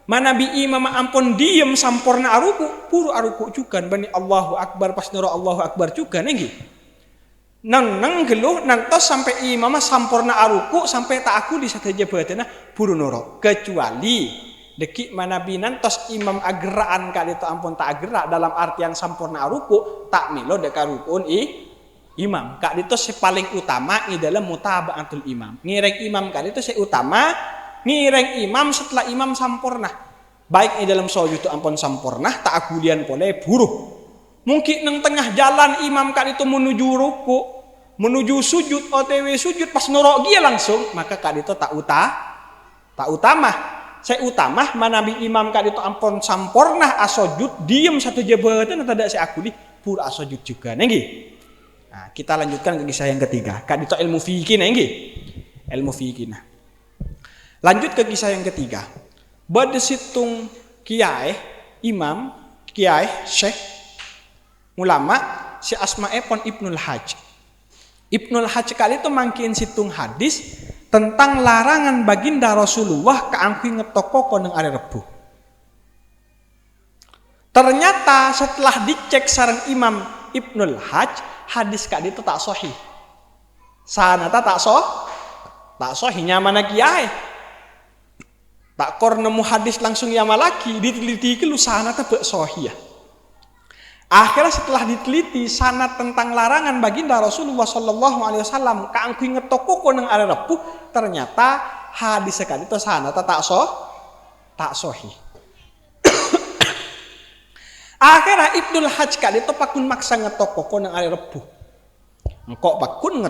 manabi imam ampun diem sampurna aruku puru aruku juga bani Allahu Akbar pas noro Allahu Akbar juga nenggi. Nang geluh nantos sampai imam sampurna aruku sampai tak aku di satu jabatana buru noro kecuali deki manabi nantos imam ageraan kali itu ampun tak gerak dalam artian sampurna aruku tak milo deka rukun imam kak itu paling utama di dalam mutaba'atul imam ngireng imam kali itu utama ngireng imam setelah imam sampurna baik di dalam sujud itu ampun sampurna tak akulian boleh buruh. Mungkin nang tengah jalan imam kan itu menuju ruku, menuju sujud, OTW sujud pas norok dia langsung, maka kan itu tak utama. Saya utama manabi imam kan itu ampun sampurna asojud diem satu jabatan tidak saya akuli pura asojud juga nenggi. Nah, kita lanjutkan ke kisah yang ketiga. Kan itu ilmu fikih nenggi. Ilmu fikih. Nah. Lanjut ke kisah yang ketiga. Bade situng kiai, imam, kiai, syekh ulama si asma'e pon Ibnul Hajj. Ibnul Hajj kali itu mangkin situng hadis tentang larangan baginda Rasulullah keangkui ngetoko koneng are rebu. Ternyata setelah dicek sareng Imam Ibnul Hajj, hadis kali itu tak sahih. Sanata tak sahih nyamana kiai. Tak kor nemu hadis langsung yama lagi diteliti ke lu sanata be sahih ya. Akhirnya setelah diteliti sanad tentang larangan baginda Rasulullah sallallahu alaihi wasallam kaangkui ngetoko koneng are rebu, ternyata hadis sekali itu sanad tak sahih. Akhirnya Ibnul Hajj kali itu pakun maksa ngetoko koneng are rebu. Engkau pakun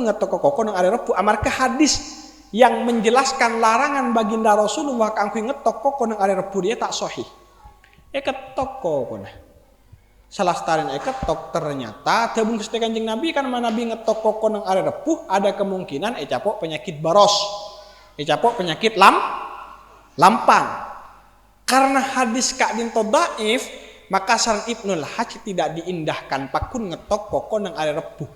ngetoko koneng are rebu amarga hadis yang menjelaskan larangan baginda Rasulullah kaangkui ngetoko koneng are rebu dia tak sahih. Ketok kok salah starin ketok ternyata tabung Gusti Kanjeng Nabi kan Nabi ngetok kok nang are repuh ada kemungkinan capok penyakit baros capok penyakit lampang karena hadis kak dinto dhaif maka sareng Ibnul Hajj tidak diindahkan pakun ngetok kok nang are repuh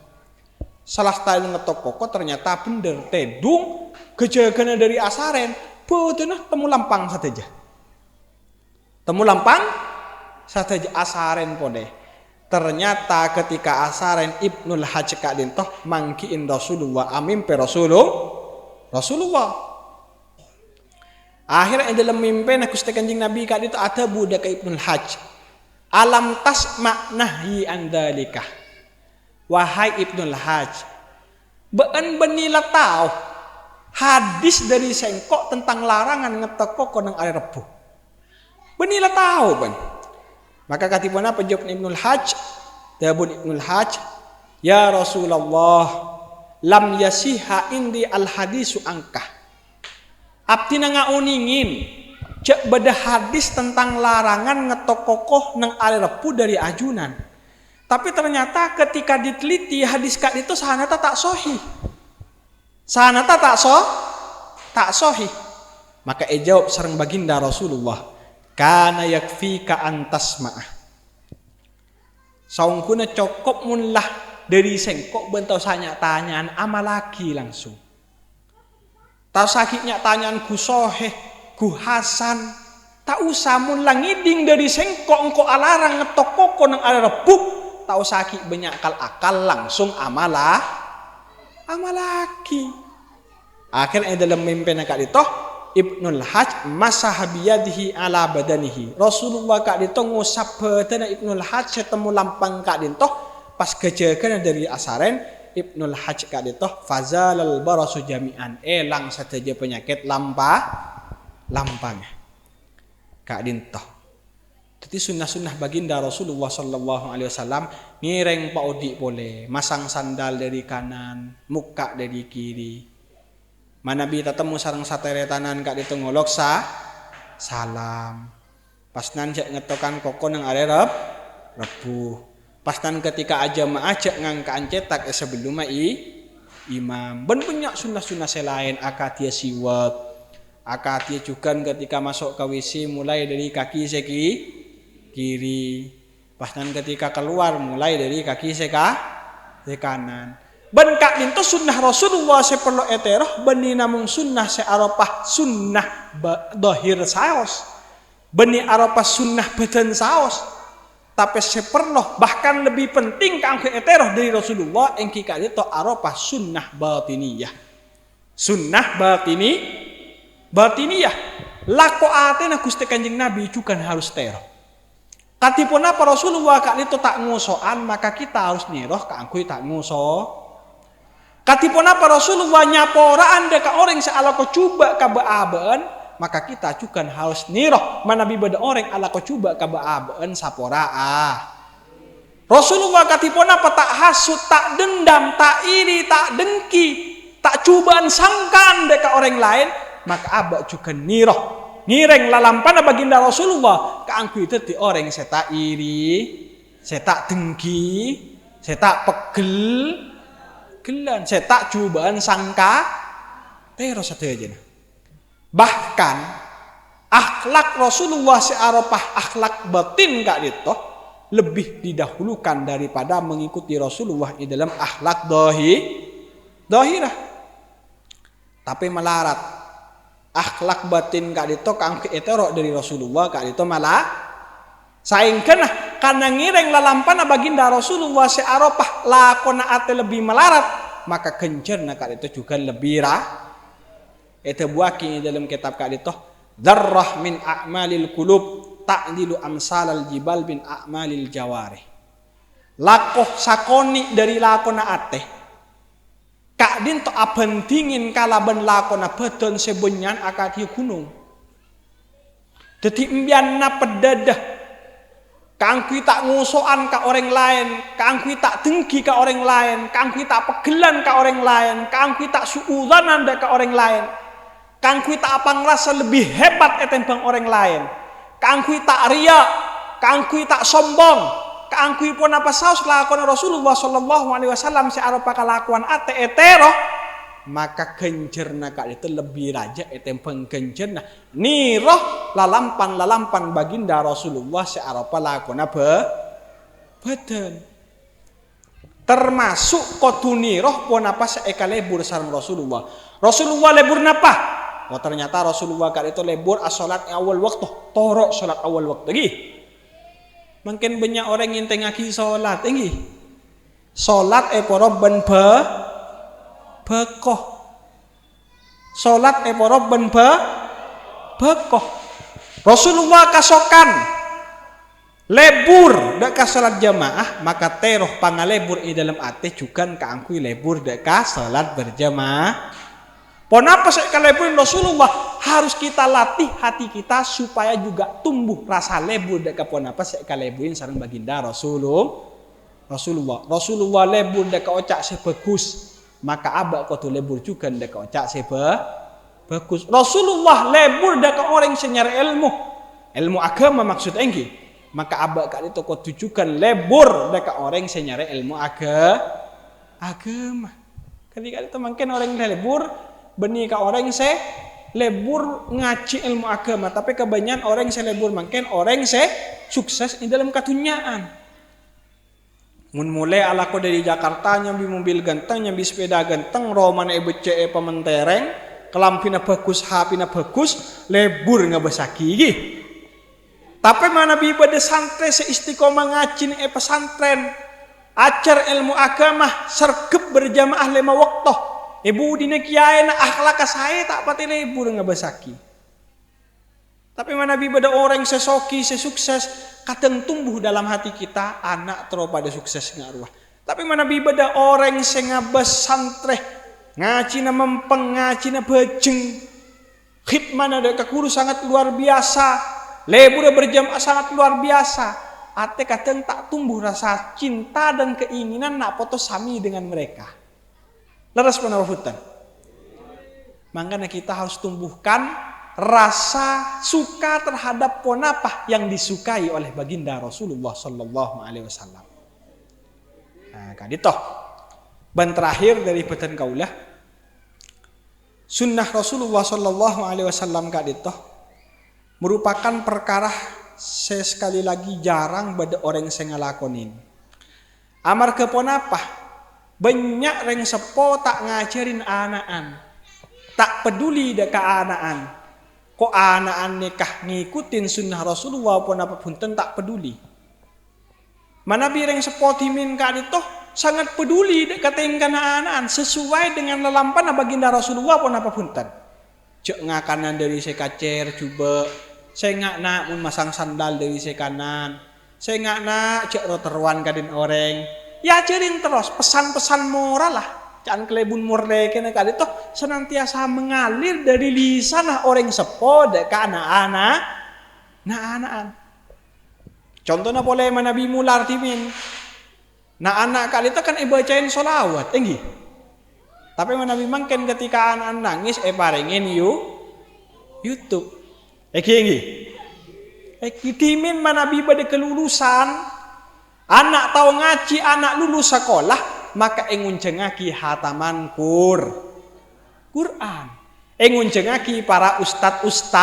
salah starin ngetok kok ternyata bener tedung kejagana dari asaren beuteuh temu lampang sateja temu lampang sateja asaren pode. Ternyata ketika asaren Ibnul Hajj kak dintoh mangkiin Rasulullah amimpe Rasulullah. Akhirnya dalam mimpi Gusti Kanjeng Nabi kak dintoh ada budak Ibnul Hajj. Alam tasma nahyi andalika. Wahai Ibnul Hajj, beun benila tahu hadis dari sengkok tentang larangan ngetoko koneng are rebuh. Benila tahu ban. Maka katipun apa jawab Ibnul Hajj? Dabun Ibnul Hajj, ya Rasulullah, lam yasiha indi al hadisu angkah. Abdi ngauningin cek beda hadis tentang larangan ngetokokoh nang are repu dari ajunan. Tapi ternyata ketika diteliti hadis kak itu sanata tak sahih. Sanata tak sohih. Maka jawab sareng baginda Rasulullah, kana yakfika antasma'ah. Saungkuna cukup munlah dari sengkok bentau sanya tanyaan amalaki langsung. Tak sakitnya tanyaan ku soheh, ku hasan, tak usah mun langiding dari sengkok engko alarang ngetok koko nang ada rebuk, tak sakit banyak akal langsung amalaki. Akhirnya dalam mimpi nak dito Ibnul Hajj masaha biyadihi ala badanihi. Rasulullah kak dito ngusap badan Ibnul Hajj setemu lampang kak dito pas kejekan dari asaren Ibnul Hajj kak dito fazalal barasu jami'an, elang saja penyakit lampang kak dito. Jadi sunnah-sunnah baginda Rasulullah sallallahu alaihi wasallam ngireng paudi boleh, masang sandal dari kanan, muka dari kiri. Manabi tatemu sareng sateretanan kak dito ngolok salam. Pas nan cek ngetokan koko nang are rebuh. Pas nan ketika aja maajak ngangkaan cetak sebelum imam. Ben banyak sunnah-sunnah selain akatia siwak. Akatia juga ketika masuk ke WC mulai dari kaki kiri. Pas nan ketika keluar mulai dari kaki kanan. Ben kak minto sunnah Rasulullah seperlo eteroh beni namung sunnah searapah sunnah dohir saos. Beni arapah sunnah badan saos. Tapi seperlo bahkan lebih penting kang eteroh dari Rasulullah engki kak itu arapah sunnah batiniyah. Sunnah batiniyah. Lako atena Gusti Kanjeng Nabi juga harus teroh. Katipun apa Rasulullah kak itu tak ngusoan maka kita harus niroh kak angkui tak nguso. Katipun apa Rasulullah nyaporaan deka orang seala ko coba kabaabaan maka kita juga harus niroh manabi beda orang ala ko coba kabaabaan saporaa. Rasulullah katipun apa tak hasut, tak dendam, tak iri, tak dengki, tak cobaan sangkan deka orang lain maka abak juga niroh. Ngireng lalampana baginda Rasulullah kaangku itu di orang saya tak iri, saya tak dengki, saya tak pegel, saya tak cobaan sangka terus saja. Bahkan akhlak Rasulullah searapah akhlak batin kak itu lebih didahulukan daripada mengikuti Rasulullah di dalam akhlak dohirah. Tapi melarat akhlak batin kak itu kang keeterok dari Rasulullah kak itu malah saingkan karena ngireng lalampana baginda Rasulullah searapah lakona ate lebih melarat maka kencerna kak itu juga lebih itu buaki dalam kitab kak itu dzarrah min a'malil qulub ta'dilu amsalal jibal bin a'malil jawarih. Lakoh sakoni dari lakona ate kak dinto abentingin kalaban lakona badan sebenyan akati gunung. Jadi embianna pedadah kangkui tak ngusoan ke orang lain, kangkui tak dengki ke orang lain, kangkui tak pegelan ke orang lain, kangkui tak suudanan ke orang lain, kangkui tak apa ngerasa lebih hebat etembang orang lain, kangkui tak riak, kangkui tak sombong, kangkui pun apa saus lakon Rasulullah sallallahu alaihi wasallam searupa kelakuan ate etero, maka genjerna kak itu lebih raja etembang genjerna niroh lalampan baginda Rasulullah searupa lakon badan termasuk kotu niroh pun apa seeka lebur sareng Rasulullah lebur napa? Oh ternyata Rasulullah kak itu lebur as-sholat awal waktu torok sholat awal waktu lagi mungkin banyak orang yang tengaki sholat tinggi sholat eporobban bekoh salat eporobban bekoh Rasulullah kasokan lebur deka salat jamaah maka teroh pangalebur di dalam ate juga kaangkui lebur deka salat berjamaah. Ponapa saya kalebur Rasulullah harus kita latih hati kita supaya juga tumbuh rasa lebur deka ponapa saya kaleburin sareng baginda Rasulullah lebur deka ocak sebagus maka abak kau tu lebur juga ndak ocak bagus. Rasulullah lebur dak orang senyar ilmu agama maksud engki. Maka abak kali itu kau tujukan lebur dak orang senyar ilmu agama. Ketika itu mungkin orang lebur benih ka orang se lebur ngaji ilmu agama, tapi kebanyakan orang se lebur mungkin orang se sukses di dalam katunyaan. Mun mulai alako dari Jakarta nyambi mobil ganteng, nyambi sepeda ganteng, roman becek pementereng, kelampina bagus, hapina bagus, lebur ngabasaki gi. Tapi mana bi pada santri seistiqomah ngajin pesantren, ajar ilmu agama, sergep berjamaah 5 waktu. Ibu dina kiai na akhlak saya tak pati lebur ngabasaki. Tapi mana bi pada orang sesoki, sesukses, kadang tumbuh dalam hati kita anak terus pada sukses ngaruh. Tapi mana bi pada orang sengabas santre, ngaji na mempeng, ngaji na bejeng, khidmah ada kekuru sangat luar biasa, lebur berjamaah sangat luar biasa. Ate kadang tak tumbuh rasa cinta dan keinginan nak foto sami dengan mereka. Leras penawahutan. Makanya kita harus tumbuhkan rasa suka terhadap ponapah yang disukai oleh baginda Rasulullah Sallallahu Alaihi Wasallam. Nah, kadito. Ban terakhir dari petan kaulah, sunnah Rasulullah Sallallahu Alaihi Wasallam kadito merupakan perkara sekali lagi jarang pada orang yang ngalakonin. Amar ke ponapah banyak reng sepo tak ngajarin anaan, tak peduli deka anaan. Kok anaan nikah ngikutin sunnah Rasulullah pun apapun tak peduli. Mana bireng sepotimin ka itu sangat peduli katingkan anaan sesuai dengan lelampan baginda Rasulullah pun apapun cek ngakanan dari sekacer coba saya ngak nak mun masang sandal dari sekanan saya ngak nak cek roterwan kadin orang ya ajarin terus pesan-pesan moral lah. Jangan kelebun murleke na kali toh senantiasa mengalir dari lisan orang sepo ke anak-anak. Nah anak-anak. Contohnya boleh Nabi mular timin. Nah anak kali itu kan bacain solawat, enggih. Tapi Nabi mangken ketika anak nangis paringin YouTube. Enggih. Timin Nabi pada kelulusan. Anak tahu ngaji, anak lulus sekolah, maka engun cengaki hataman Quran. Engun cengaki para ustadz.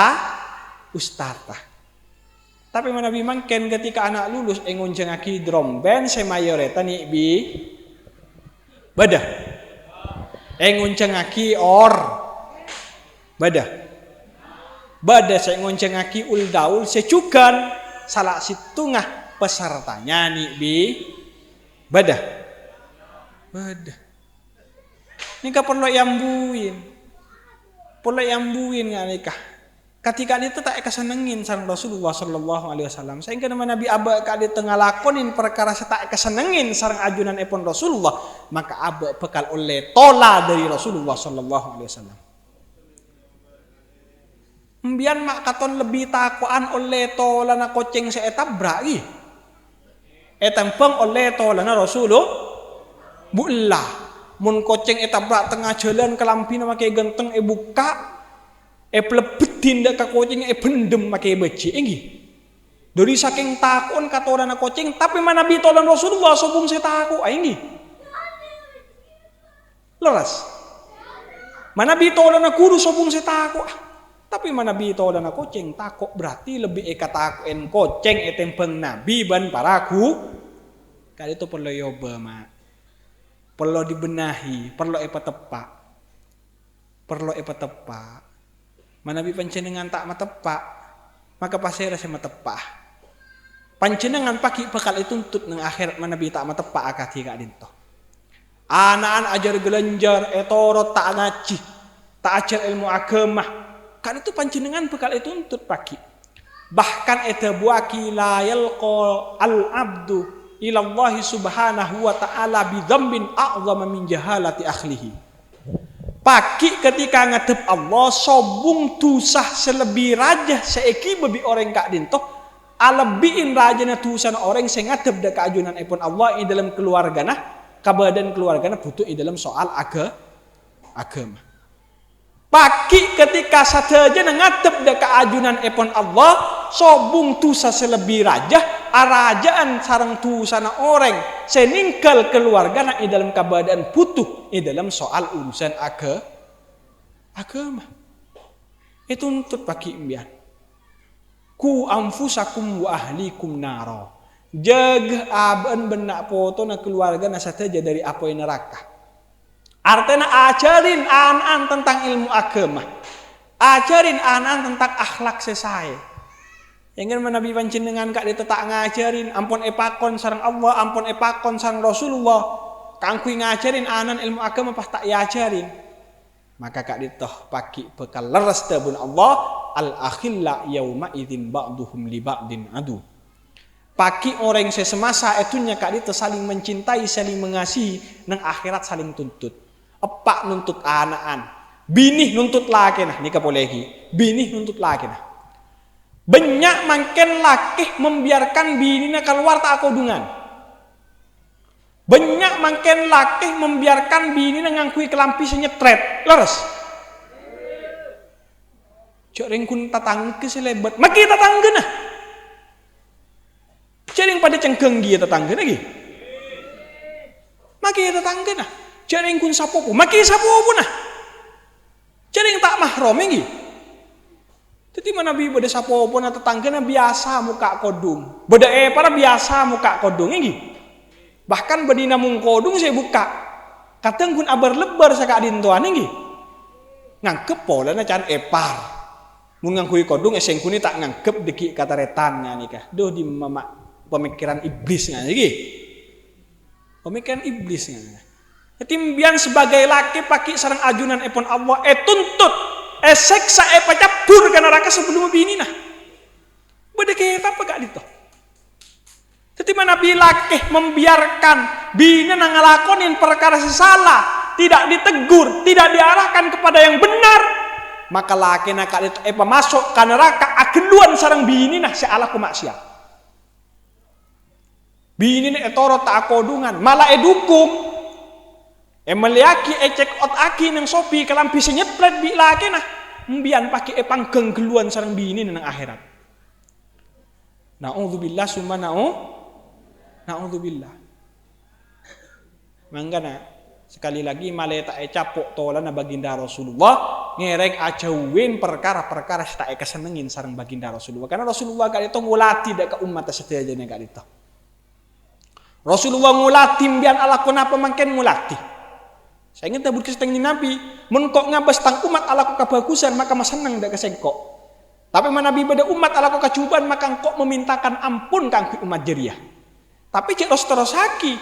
Tapi Nabi mangken ketika anak lulus engun cengaki drum band semayoreta ni bi badah. Engun cengaki badah. Badah saya engun cengaki uldaul secukan salah situngah pesertanya nih bi badah. Ini perlu yambuin nggak nikah. Ketika itu tak kesenengin sang Rasulullah Sallallahu Alaihi Wasallam. Sehingga Nabi Aba kali tengah lakonin perkara tak kesenengin sarang ajunan epon Rasulullah, maka Aba bekal oleh tola dari Rasulullah Sallallahu Alaihi Wasallam. Mbian mak katon lebih takuan oleh tola na koceng seetap brai. Etempeng oleh tola na Rasulullah bulah mun koceng etabrak tengah jalan kelampina makai genteng buka pelebetin dak ka koceng pendem makai beci enggi dari saking takon katoran koceng tapi mana bi tolan Rasulullah sobung saya taku enggi leras mana bi tolan kudu sobung saya taku tapi mana bi tolan koceng takok berarti lebih takuen koceng etempeng nabi ban paraku kali itu perlu yoba mak. Perlu dibenahi, perlu tepak. Manabi pancenengan tak matepak, maka pasti rasa matepak. Pancenengan paki bekal itu tuntut nang akhirat manabi tak matepak akati ka dinto. Anak-anak ajar gelenjar, etoro tak ngaji, tak ajar ilmu agama. Kan itu pancenengan bekal itu tuntut paki. Bahkan buaki la yalqa al-abdu ilallahi subhanahu wa ta'ala bidzambin a'zama min jahalati akhlihi. Paki ketika ngadep Allah sobung tusah selebih raja seeki bebi orang kak dinto alebiin rajana tusan orang sing ngadep da kaajunan ipun Allah in dalam keluargana kabadan keluargana butuh in dalam soal agama. Paki ketika saja ngadep da kaajunan ipun Allah sobung tusah selebih raja arajaan sarang tu sana orang seninggal keluarga nak dalam keadaan putuh dalam soal urusan agama. Itu untuk pakai imbian. Ku anfusakum wa ahlikum naro. Jaga aban benak foto na keluarga na sateja dari apoy neraka. Artinya ajarin anak-anak tentang ilmu agama. Ajarin anak-anak tentang akhlak sesai. Yang kan Nabi panjenengan kak dia tak ngajarin ampun epakon sareng Allah, ampun epakon sareng Rasulullah. Kangkui ngajarin anak ilmu agama pas tak ajarin. Maka kak dia toh paki bekal leres tabun Allah al-akhilla yauma idzin ba'duhum li ba'din adu. Paki orang sesemasa etunya kak dia saling mencintai, saling mengasihi, nang akhirat saling tuntut. Epak nuntut anak-an, binih nuntut laki nah nikah bolehi, binih nuntut laki nah. Banyak makin laki membiarkan bininya keluar tak kodungan. Banyak makin laki membiarkan bininya ngangkui kelampi senyetret, leres. Cok ringkun tatangga selebat, maki tatangga nah. Cering pada cengkeng dia tetangga lagi. Maki tetangga nah. Cering kun sapopo, maki sapopo nah. Cering tak mahram lagi. Jadi mana bi beda sapopo na tetangga na biasa muka kodung. Beda para biasa muka kodung lagi. Bahkan bedina mung kodung saya buka. Kateng kun abar lebar saka adintuan lagi. Ngangkep pola na can epar. Mun ngangkui kodung eseng kuni tak ngangkep deki kata retannya nikah. Duh di mama pemikiran iblisnya lagi. Pemikiran iblisnya. Timbian sebagai laki paki sarang ajunan epon Allah tuntut seksa pacapur ke neraka sebelum bini nah. Beda kita apa gak dito. Ketika Nabi laki membiarkan bini ngalakonin perkara salah, tidak ditegur, tidak diarahkan kepada yang benar, maka laki nak dito masuk ke neraka akeluan sarang bini nah sealah kemaksiat. Bini etoro tak kodungan, malah edukung. Meliaki ecek ot aki nang sopi kalampi senyeplet bi laki nah mbian pakai epang genggeluan sarang bini nang akhirat. Na'udzubillah summa na'udzubillah. Mangkana sekali lagi maleta capok tola na baginda Rasulullah ngereng ajauin perkara-perkara tak kesenengin sarang baginda Rasulullah karena Rasulullah kali itu ngulati dak ke umat setia jane kali itu. Rasulullah ngulati mbian ala kenapa mangken ngulati. Saya ingin tabur kesetengin Nabi, menkok ngabas tang umat ala kebagusan maka mas senang dak kesengkok. Tapi mana Nabi pada umat ala kecubaan maka engkok memintakan ampun kangku umat jeriah. Tapi cek terus haki.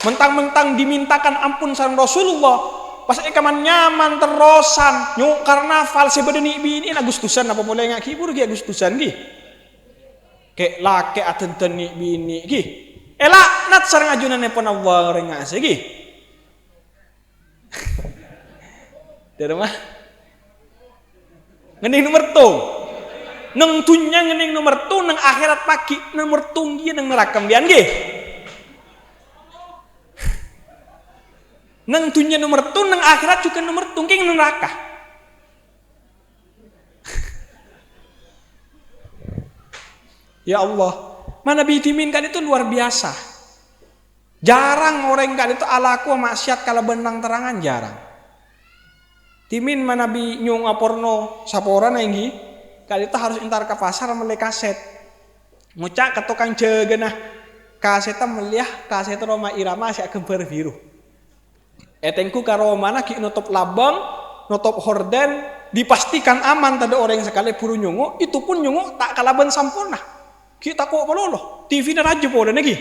Mentang-mentang dimintakan ampun sareng Rasulullah, pas ekaman nyaman terosan, nyuk karnaval sebedeni bini Agustusan apa mulai ngaki hibur gi Agustusan gi. Kek lake atenteni bini gi. Elaknat sareng ajunan nepon Allah rengase gi. Dari rumah ngening nomor tu neng tunya ngening nomor tu neng akhirat pagi nomor tunggi neng neraka mbian ge neng tunya nomor tu neng akhirat juga nomor tunggi neng neraka. Ya Allah, mana bitimin kan itu luar biasa. Jarang orang kan itu alaku maksiat kalau benang terangan jarang. Timin mana bi nyung aporno saporan enggi kali itu harus entar ke pasar meli kaset. Ngucak ke tukang jegenah kaseta meliah kaset Roma Irama si kemper biru. Etengku karo mana ki nutup labang, nutup horden dipastikan aman tadi orang sekali puru nyungu itu pun nyungu tak kalaban sampurna. Kita kok peloloh TV na radyo po lagi.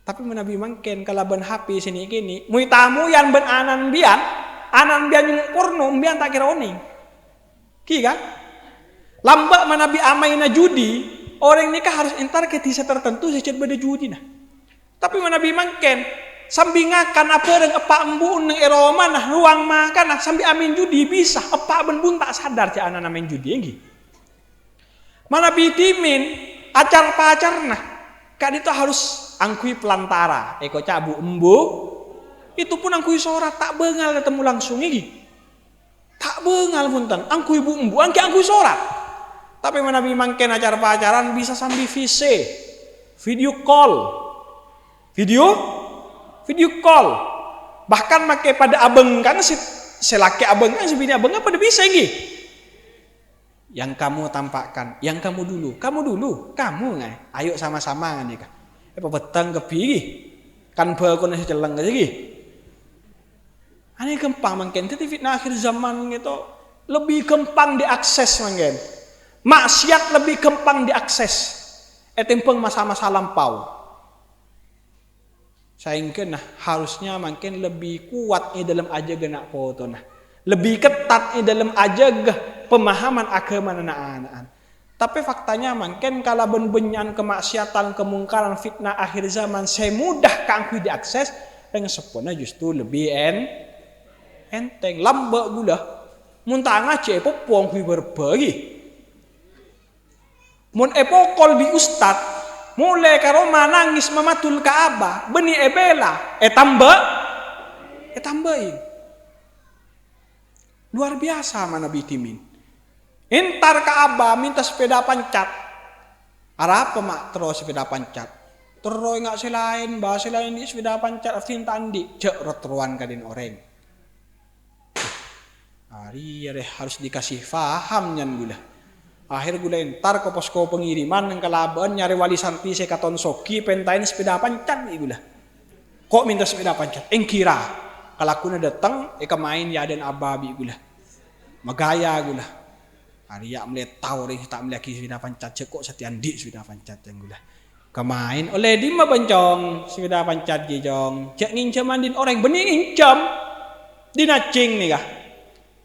Tapi menabi mangken kalaban HP sini kini mui tamu yang ben anan nyung porno mbian tak kira oning. Ki kan? Lambak manabi amaina judi, orang nikah harus entar ke tisa tertentu secet beda judi nah. Tapi manabi mangken sambingakan apa dengan epak embun nang eroma nah ruang makan nah sambil amin judi bisa epak ben tak sadar cak anak main judi enggi. Manabi timin acar pacar nah kak itu harus angkui pelantara eko cabu embu itu pun angkui sorat tak bengal ketemu langsung iki tak bengal punten angkui bu embu angkui sorat Tapi Nabi mangken acara pacaran bisa sambil VC, video call. Video call. Bahkan make pada abeng kan selaki abeng kan sebini abeng pada bisa gitu. Yang kamu tampakkan, yang kamu dulu, kamu nggak? Ayo sama-sama nih kak. Petang kepi, kan berkon nasi celeng aja gitu. Aneh gampang mungkin, tapi fitnah akhir zaman gitu lebih gampang diakses mungkin. Maksiat lebih gampang diakses. Tempeng masa-masa lampau. Sehingga nah harusnya mungkin lebih kuat dalam aja genak foto nah. Lebih ketat dalam ajag pemahaman agama anak-anak. Tapi faktanya mungkin kalau benbenyan kemaksiatan, kemungkaran, fitnah akhir zaman saya mudah kangku diakses dengan sepona justru lebih enteng lambak gula. Muntah ngace popong kui berbagi. Mun epokol di ustad mulai karo nangis mamatul Ka'bah beni ebela tambahin. Luar biasa mana bitimin. Entar Ka'bah minta sepeda pancat. Apa mak terus sepeda pancat? Terus nggak selain bahasa lain di sepeda pancat artinya tandi cek rotroan kadin orang. Hari harus dikasih faham nyan gula. Akhir gula entar ke posko pengiriman yang kelaban nyari wali santi sekaton soki pentain sepeda pancat gula. Kok minta sepeda pancat? Engkira. Kalau aku datang, main ya dan ababi gula, magaya gula. Arya melihat tahu orang tak melihat sepeda pancat kok setian di sepeda pancat yang gula. Kemain oleh di mah bencong sepeda pancat gijong. Cek ngincam mandin orang bening ngincam, dinacing nih kah?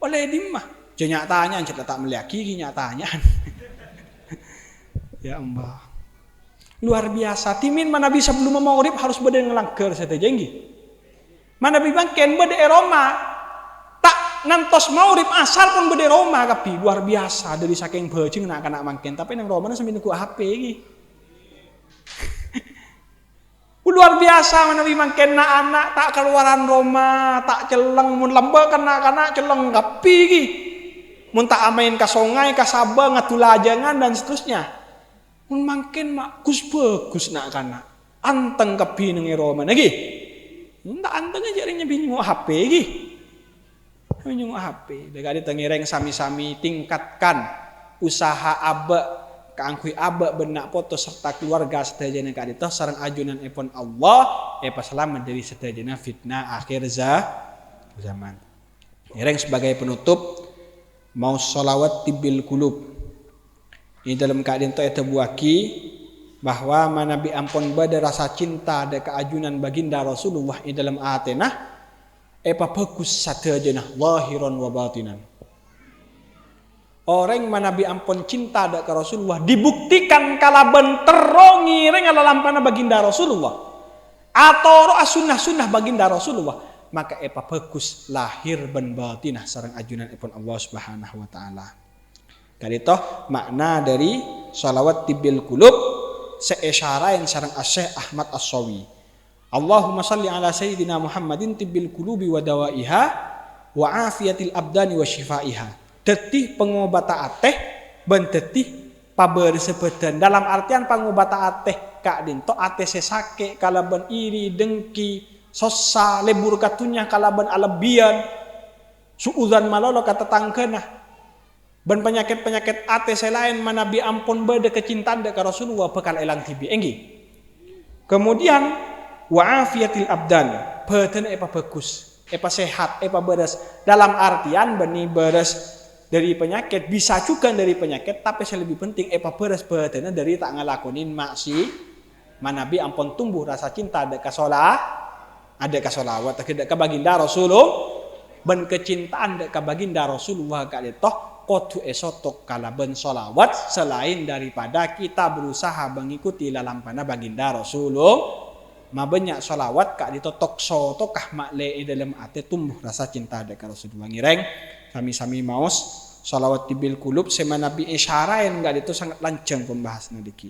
Oleh di mah, jenyak tanya, cerita tak melihat nyatanya. Ya Allah, luar biasa. Timin mana bisa belum mau urip harus berdeng ngelangker saya jenggi. Mana bibangken bede Roma tak nantos maurip asal pun bede Roma tapi luar biasa dari saking beucing nak kana mangken tapi nang Roma sambil ku HP iki. Luar biasa mana bibangken na anak tak keluaran Roma tak celeng mun lembe kana celeng kapi iki. Mun tak amain ka songai ka Sabang ngatulajangan dan seterusnya. Mun mangken mak bagus nak kana. Anteng kepi nang Roma lagi. Ndak anteng aja ringnya bingung HP lagi. Bingung HP. Dekat ditengireng sami-sami tingkatkan usaha abek kaangkui abek benak foto serta keluarga sedayana kadito sareng ajunan epon Allah selamat dari sedayana fitnah akhir zaman. Ireng sebagai penutup mau sholawat tibil kulub. Ini dalam keadaan itu buaki bahwa manabi ampun bada rasa cinta ada keajunan baginda Rasulullah di dalam atenah bagus sadayana lahiran wa batinan. Orang manabi ampun cinta ada ke Rasulullah dibuktikan kalaban terongi reng alalampana baginda Rasulullah atau sunnah baginda Rasulullah maka bagus lahir dan batinah sareng ajunan ipun Allah Subhanahu wa taala. Kadito makna dari sholawat tibil kulub seesyara yang sareng Syekh Ahmad As-Sawi. Allahumma salli ala sayyidina Muhammadin tibbil qulubi wa dawaiha wa afiyatil abdani wa shifaiha. Detih pengobatan ateh ben detih paber sepedan dalam artian pengobatan ateh kak dinto ateh sesake kalaban iri dengki sosa lebur katunya kalaban alebian suudzan malolo kata tangkena ban penyakit-penyakit ate selain manabi ampun bade kecintaan dek Rasulullah bekal elang tibi enggi. Kemudian wa afiyatil abdan, badan bagus, sehat, beres. Dalam artian beni beres dari penyakit bisa juga dari penyakit tapi yang lebih penting beres badannya dari tak ngelakonin maksi manabi ampun tumbuh rasa cinta dek ada kasolawat dek baginda Rasulullah ban kecintaan dek baginda Rasulullah kali toh kodu esotok kalaban solawat selain daripada kita berusaha mengikuti lalampana baginda Rasulullah mabanyak solawat kak ditotok sotokah makle dalam ate tumbuh rasa cinta dek Rasulullah ngireng sami-sami maos solawat tibil kulub sema nabi isyarain gak itu sangat lancang pembahasannya diki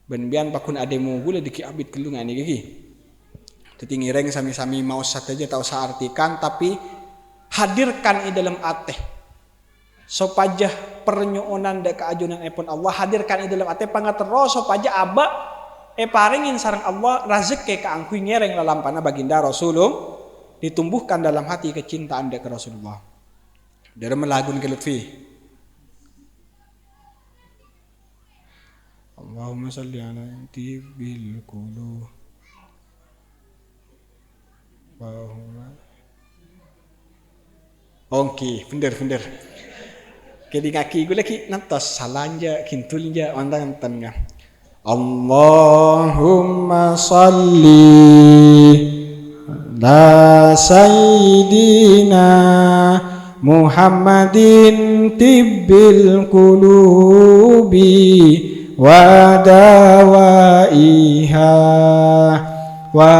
ben-bian pakun ademu gula diki abid kelungan nih gigi jadi ngireng sami-sami maos saja tahu seartikan tapi hadirkan di dalam ate supaya pernyuunan da kaajunan epon Allah hadirkan di dalam ate pangateroso paja aba paringin sareng Allah rezeki ka angkuy ngereng lalampana baginda Rasulullah ditumbuhkan dalam hati kecintaan da ke Rasulullah. Dari melagun ke Lutfi. Allahumma salli ala tibil qulub. Oke, bener. Kedi kaki gue lagi nantos salanja kintulnya ontan-ontan. Allahumma salli ala sayyidina Muhammadin tibbil qulubi wa dawaiha wa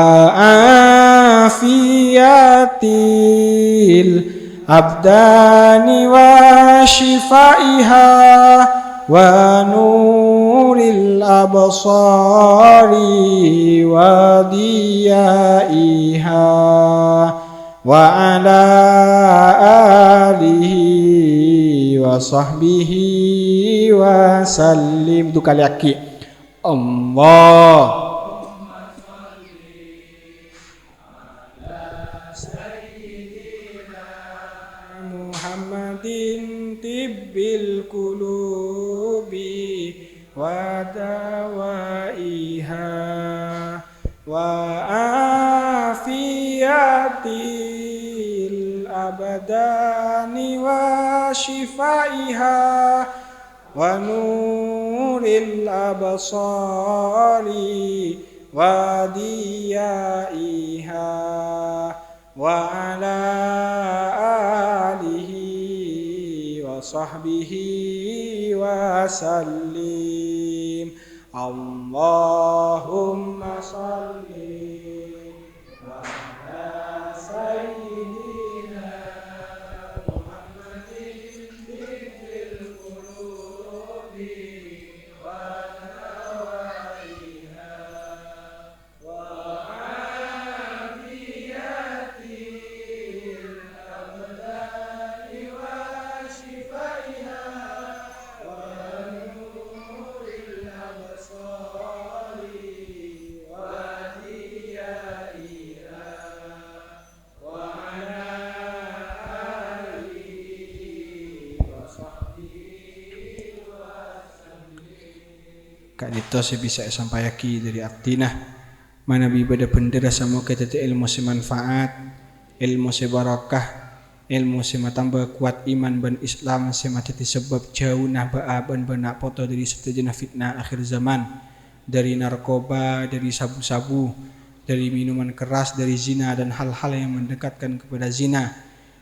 afiyatil abdani wa shifaiha wa nuril absari wa diyaiha wa ala alihi wa sahbihi wa sallim. Itu kali aki Allah tibbil qulubi wa dawaiha wa afiyatil abdani wa shifaiha wa nuril absari wa diyaiha wa ala sahbihi wa sallim. Allahumma salli ala sayyidina Muhammadin tibbil qulubi wa dawaiha wa afiyatil abdani wa Kak dito saya bisa sampaikan dari artina mana bibada bendera sama kita ilmu semanfaat, ilmu sebarakah, ilmu sematambah kuat iman ban Islam sematiti sebab jauh nah baaban benak foto dari setajana fitnah akhir zaman, dari narkoba, dari sabu-sabu, dari minuman keras, dari zina dan hal-hal yang mendekatkan kepada zina.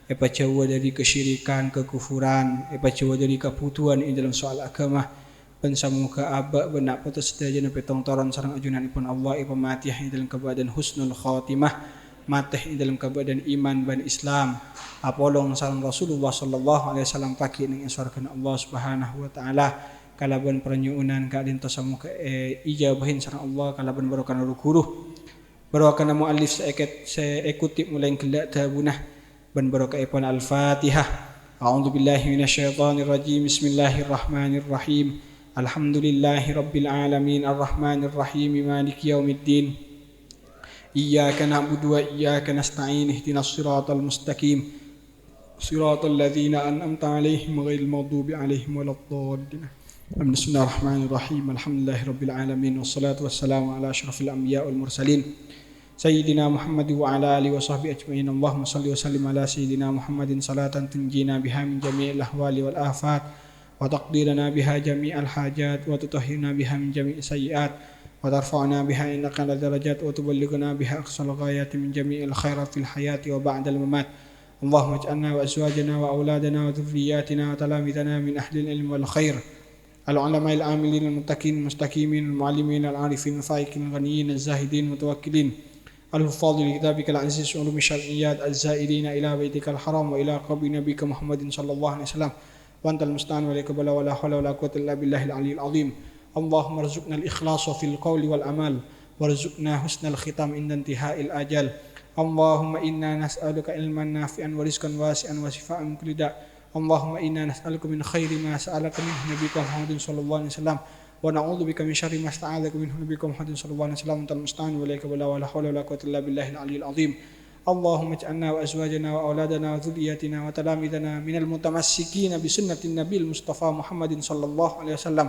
Epa jauh dari kesyirikan, kekufuran, epa jauh dari kebutuhan ini dalam soal agama. Pensamuka abak benak putus setajana petong toron sarang ajunan ipun Allah ipa matih dalam keadaan husnul khotimah, matih dalam keadaan iman ban Islam, apolong sarang Rasulullah sallallahu alaihi wasallam paki ning iswarkan Allah subhanahu wa taala kalaban pernyuunan kadin tasamuka ijabahin sarang Allah kalaban barokan rukuruh barokan muallif seekutip mulai kelak tabunah ban barokah ipun al-Fatihah. A'udzu billahi minasyaitonir rajim. Bismillahirrahmanirrahim. Alhamdulillahi rabbil alamin arrahmanir rahim maliki yaumiddin. Iyyaka na'budu wa iyyaka nasta'in ihdinas siratal mustaqim siratal ladzina an'amta 'alaihim ghairil maghdubi 'alaihim waladdallin. Bismillahirrahmanirrahim. Alhamdulillahi rabbil alamin wassalatu wassalamu ala asyrafil anbiya wal mursalin sayyidina Muhammad wa ala alihi wa sahbihi ajma'in. Allahumma shalli wa sallim ala sayyidina Muhammadin salatan tunjina biha min jami'il ahwali wal afat وتقضي لنا بها جميع الحاجات وتطهرنا بها من جميع السيئات وترفعنا بها إنك على درجات وتبلغنا بها أقصى الغايات من جميع الخيرات في الحياة وبعد الممات. اللهم اجعلنا وأزواجنا وأولادنا وذرياتنا وتلاميذنا من أهل العلم والخير العلماء العاملين المتقين المستقيمين المعلمين العارفين الفائقين الغنيين الزاهدين المتوكلين الحفاظ لكتابك العزيز علوم الشرعيات الزائرين إلى بيتك الحرام وإلى قبر نبيك محمد صلى الله عليه وسلم وأنت المستعان وإليك بلا ولا حول ولا قوة إلا بالله العلي العظيم. اللهم ارزقنا الإخلاص في القول والأعمال وارزقنا حسن الختام عند انتهاء الأجل. اللهم إنا نسألك علما نافعا ورزقا واسعا وشفاء من كل داء Allahumma inna nas'aluka min khairi ma sa'alaka minhu nabiyyuka Muhammadin sallallahu alaihi wasallam wa na'udzu bika min syarri ma sta'adzaka minhu nabiyyuka Muhammadin sallallahu alaihi wasallam antal musta'an wa ilaika wala hawla wala quwwata illa billahil aliyyil azim. Allahumma ij'alna wa azwajana wa auladana wa dhurriyyatina wa talamidana minal mutamassikina bi sunnatin nabiyil mustafa Muhammadin sallallahu alaihi wasallam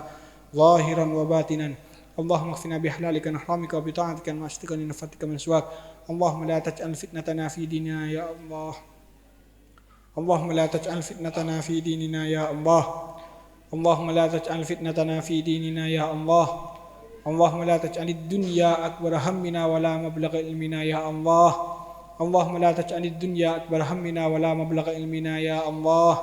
zahiran wa batinan. Allahumma kfina bihlalika an haramika wa bi ta'atika ma astika min nafatika min suwak. Allahumma la taj'al fitnatana fi dinina ya Allah. Allahumma la taj'al fitnatana fi dinina ya Allah. Allahumma la taj'al fitnatana fi dinina ya Allah. Allahumma la taj'alid dunya akbar hammina wa la mablagha ilmina ya Allah. Allahumma la taj'alid dunya akbar hammina wa la mablagha ilmina ya Allah.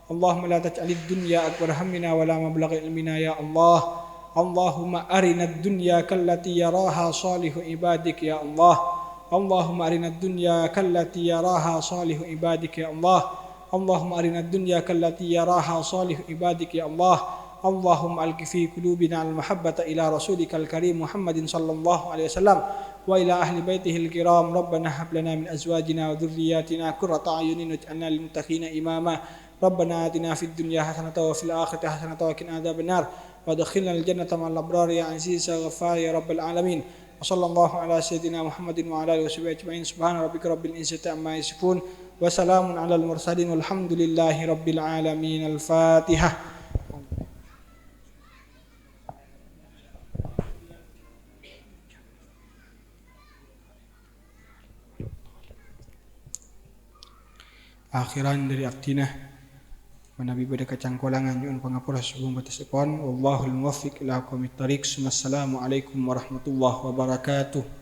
Allahumma la taj'alid dunya akbar hammina wa la mablagha ilmina ya Allah. Allahumma arina ad-dunya kallati yaraha salihu ibadik ya Allah. Allahumma arina ad-dunya kallati yaraha salihu ibadik ya Allah. Allahumma arina ad-dunya kallati yaraha salihu ibadik ya Allah. Allahumma alqi fi qulubina al-mahabbata ila rasulika al-karim Muhammadin sallallahu alaihi wasallam wa ila ahli baitihi al-kiram. Rabbana hab lana min azwajina wa dhurriyyatina qurrata a'yunin waj'alna lil muttaqina imama. Rabbana atina fid dunya hasanatan wa fil akhirati hasanatan wa qina adzabannar. وادخلنا الجنة مع الأبرار يا عزيز يا غفار يا رب العالمين. وصلى الله على سيدنا محمد وعلى آله وصحبه أجمعين. سبحان ربك رب العزة عما يصفون وسلام على المرسلين والحمد لله رب العالمين. الفاتحة. Akhiran dari aktinah Nabi pada kacangkolangan yun pangapura sebelum batas ekon. Wallahul muwaffiq ila aqwamit thariq. Assalamualaikum warahmatullahi wabarakatuh.